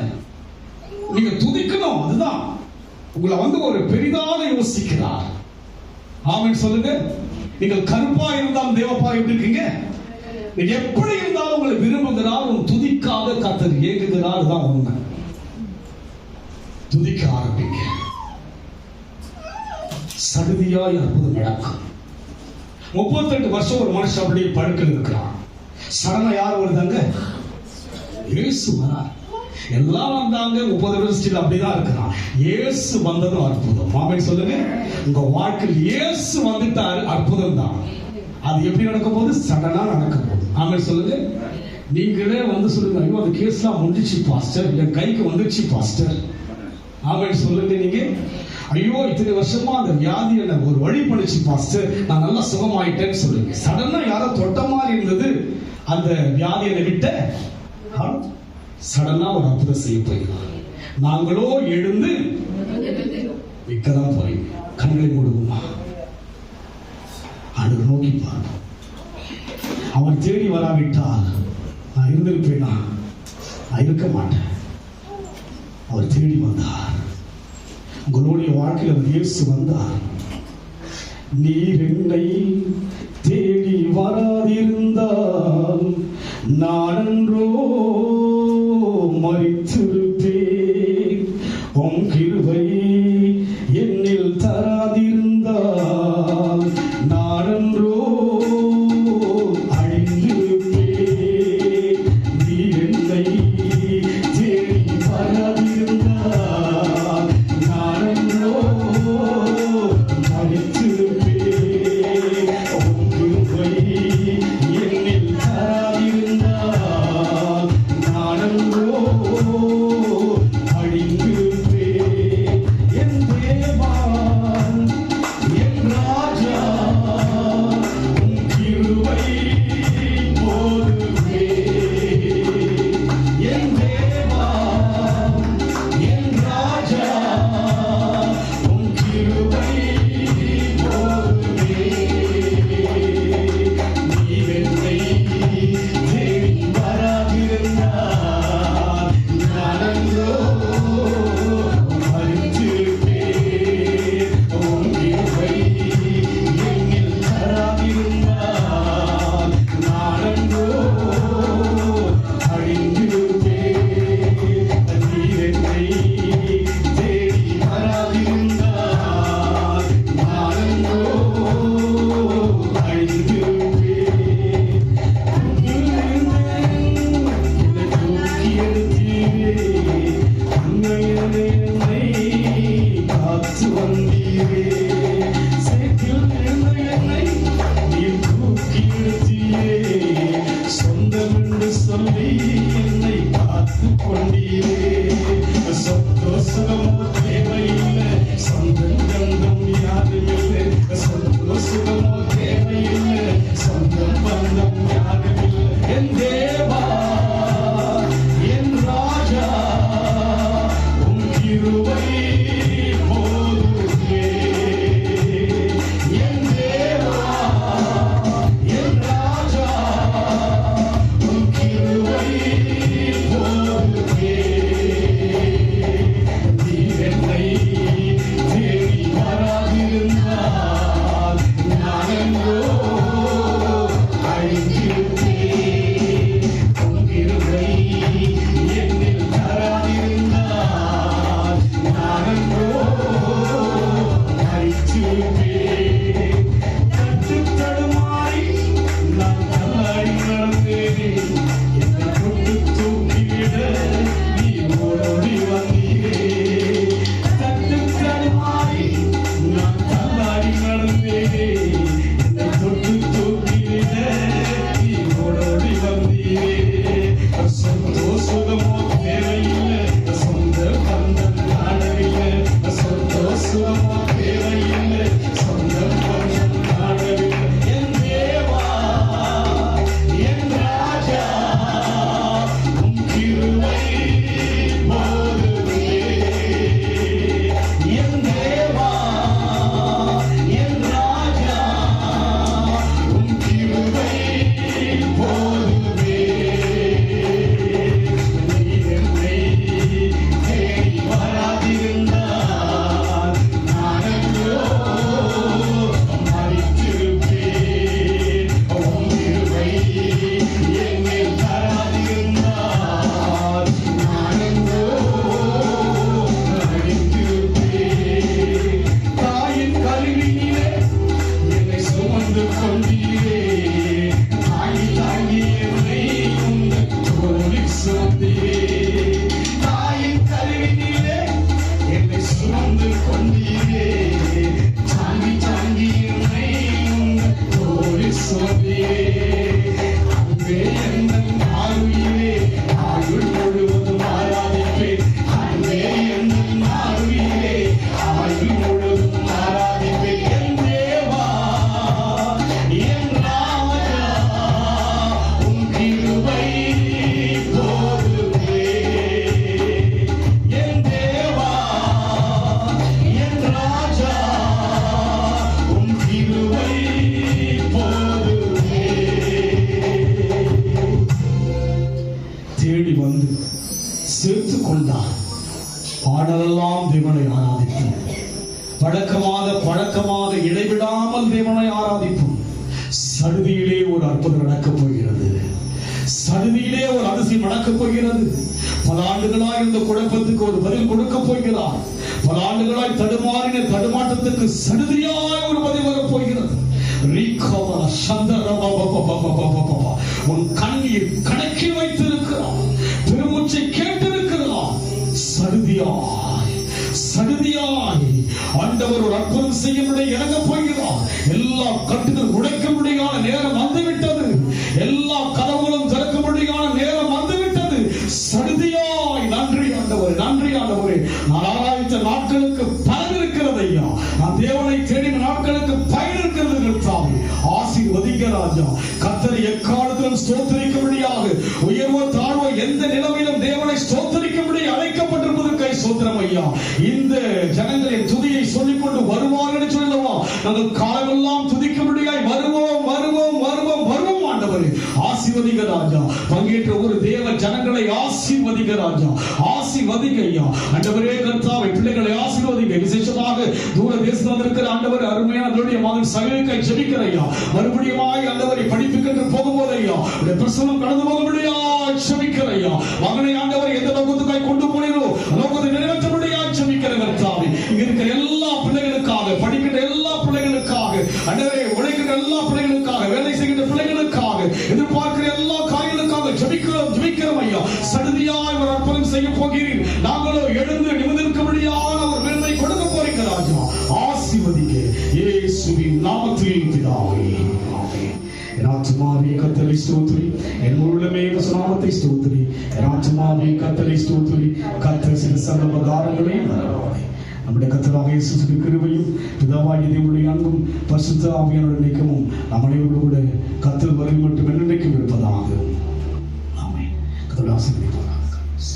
நீங்க துதிக்கணும். அதுதான் உங்களை வந்து ஒரு பெரிதாக யோசிக்கிறார். ஆமென் சொல்லுங்க. நீங்கள் கருப்பா இருந்தாலும் தேவப்பா எப்படி இருக்கீங்க? நீங்க எப்படி இருந்தாலும் உங்களை விரும்புகிறார். உன் துதிக்காக கர்த்தர் ஏங்குகிறார். அதுதான் உண்மை. துதிக்க ஆரம்பிங்க. சடுதியாய் அற்புதம் நடக்கும். 38 வருஷம் ஒரு மனுஷன் அப்படியே படுக்கையில் இருக்கிறான். சடனா யார் வருதாங்க? இயேசு வரார். எல்லாம் வந்தாங்க. 30 வருஷத்துல அப்படிதான் இருக்கிறான். இயேசு வந்ததும் அற்புதம். ஆமென் சொல்லுங்க. உங்க வாழ்க்கையில் இயேசு வந்துட்டாரு, அற்புதம் தான். அது எப்படி நடக்க போகுது? சடனா நடக்க போகுது. ஆமென் சொல்லுங்க. நீங்களே வந்து சொல்லுங்க, ஐயோ அந்த கேஸ்லாம் முடிஞ்சிச்சு பாஸ்டர், என் கைக்கு வந்துருச்சு பாஸ்டர். ஆமென் சொல்லுங்க. நீங்க ஐயோ இத்தனை வருஷமா அந்த வியாதி என்ன ஒரு வழி பண்ணிச்சு பாஸ்டர், நான் நல்லா சுகமாயிட்டேன்னு சொல்லுங்க. சடனா யாரோ தொட்ட மாதிரி இருந்தது, அந்த வியாதியை விட்ட சடனா ஒரு அற்புதம் செய்ய போகிறார். நாங்களோ எழுந்து விற்கதான் போறீங்க. கண்களை மூடுவோமா? ஆண்டவர் நோக்கி பார்ப்போம். அவர் தேடி வராவிட்டால் நான் இருந்திருப்பேனா? நான் இருக்க மாட்டேன். அவர் தேடி வந்தார். உங்களுடைய வாழ்க்கையில் அவர் இயேசு வந்தார். நீர் என்னை தேடி வராதிருந்தால் நானன்றோ மரித்திருப்பேன். உம் கிருபை என்னில் தராதிருந்தால் நானன்றோ அழிந்திருப்பேன். நீர் என்னை தேடி வராதிருந்தால் நானன்றோ மரித்திருப்பேன். உம் கிருபை என்னில் தராதிருந்தால் நானன்றோ அழிந்திருப்பேன். என் தேவா, என் ராஜா, கொண்டீரே, தாங்கி தாங்கி என்னை உந்தன் தோளில் சுமந்தீரே. தாயின் கருவினிலே என்னை சுமந்து கொண்டீரே, தாங்கி தாங்கி என்னை உந்தன் தோளில் சுமந்தீரே. அன்பே எந்தன் ஆருயிரே, ஆயுள் முழுவதும் ஆராதிப்பேன். அன்பே எந்தன் ஆருயிரே, ஆயுள் முழுவதும் ஆராதிப்பேன். என் தேவா, என் ராஜா, உம் கிருபை போதுமே. என் தேவா, என் ராஜா, உம் கிருபை போதுமே. தேடி வந்து சேர்த்துக் கொண்டார். பாடலெல்லாம் தேவனை ஆராதிப்போம். பழக்கமாக இடைவிடாமல் தேவனை ஆராதிப்போம். சடுதியிலே ஒரு அற்புதம் நடக்கப் போகிறது. சடுதியிலே ஒரு அதிசயம் நடக்கப் போகிறது. பல ஆண்டுகளாய் இந்த குழப்பத்துக்கு ஒரு பதில் கொடுக்க போகிறார். பல ஆண்டுகளாய் தடுமாறின தடுமாட்டத்துக்கு சடுதியாய் ஒரு பதில் வரப் போகிறது. உன் கண்ணீர் கணக்கில் வைத்திருக்கிறார். பெருமூச்சை கேட்டிருக்கிறார். சடுதியாய் ஆண்டவர் ஒரு அற்புதம் செய்ய இறங்க போகிறார். எல்லா கட்டுகள் உடைக்க முடியாத நேரம் வந்துவிட்டது. எல்லா கதவுகளும் திறக்க முடியாத நேரம் வந்துவிட்டது. சடுதியாய் நன்றி ஆண்டவரே, நன்றி ஆண்டவரே. நான் ஆராய்ந்த நாட்களுக்கு பலன் இருக்கிறது ஐயா. நான் தேவனை தேடின நாட்களுக்கு பயன் இருக்கிறது. ஆசீர்வதிங்க ராஜா. கர்த்தரை எக்காலத்திலும் ஸ்தோத்திரிக்கும்படியாக, உயர்வோ தாழ்வோ எந்த நிலைமையிலும் தேவனை ஸ்தோத்திரிக்கும்படி அழைக்கப்பட்டிருப்பது கை ஸ்தோத்திரம் ஐயா. இந்த ஜனங்களின் துதியை சொல்லிக்கொண்டு வருவார்கள் சொல்லவா, நாங்கள் காலமெல்லாம் துதிக்கும்படியாய் வருவோம் வருவோம் வருவோம் வருவோம் ஆண்டவரே. ஆசீர்வதிங்க ராஜா. பங்கேற்ற ஒரு தேவ ஜனங்களை ஆசீர்வதிங்க ராஜா. ஆசீர்வதிங்க ஐயா. ஆண்டவரே கர்த்தாவே, பிள்ளைகளை ஆசீர்வதிங்க. விசேஷமாக தூர தேசத்தில் இருக்கிற ஆண்டவர் அருமையான மகன் சகலுக்கை ஜெபிக்கிற ஐயா. மறுபடியும் ஆண்டவரை படிப்புக்கு போகும்போது ஐயா, பிரசவம் கடந்து போகும்படியா ஜெபிக்கிற ஐயா. மகனை ஆண்டவர் எந்த நோக்கத்துக்காய் கொண்டு போனீரோ நோக்கத்தை நிறைவேற்றபடியா ஜெபிக்கிற கர்த்தாவே. இங்க இருக்கிற எல்லா பிள்ளைகளுக்காக, படிக்கிற எல்லா பிள்ளைகளுக்காக, ஆண்டவரே உழைக்கிற எல்லா பிள்ளைகளுக்காக, வேலை செய்கிற பிள்ளைகளுக்காக, எதிர்பார்க்கிற எல்லா காரியங்களுக்காக ஜெபிக்கிறோம் ஐயா. சடுதியாய் ஒரு அற்புதம் செய்ய போகிறீர். நாங்களோ எழுந்து நிமிர்ந்திருக்கும்படியான ஒரு விருதை கொடுக்க போறீங்க ராஜா. ஆசீர்வதிங்க இயேசுவின் நாமத்தில் பிதாவே, ஆமென். என் ஆத்துமாவே கர்த்தரை ஸ்தோத்திரி, என் உள்ளமே நாமத்தை ஸ்தோத்திரி. என் ஆத்துமாவே கர்த்தரை ஸ்தோத்திரி, கர்த்தர் செய்த சகல உபகாரங்களையும் மறவாதே. நம்முடைய கர்த்தராகிய இயேசுவின் கிருபையும் பிதாவாகிய தேவனுடைய அன்பும் பரிசுத்த ஆவியானவருடைய ஐக்கியமும் நம் அனைவரோடு கூட கர்த்தர் வரை மட்டும் என்னைக்கும் இருப்பதாக. ஆமென். கர்த்தர் ஆசீர்வதிப்பார்.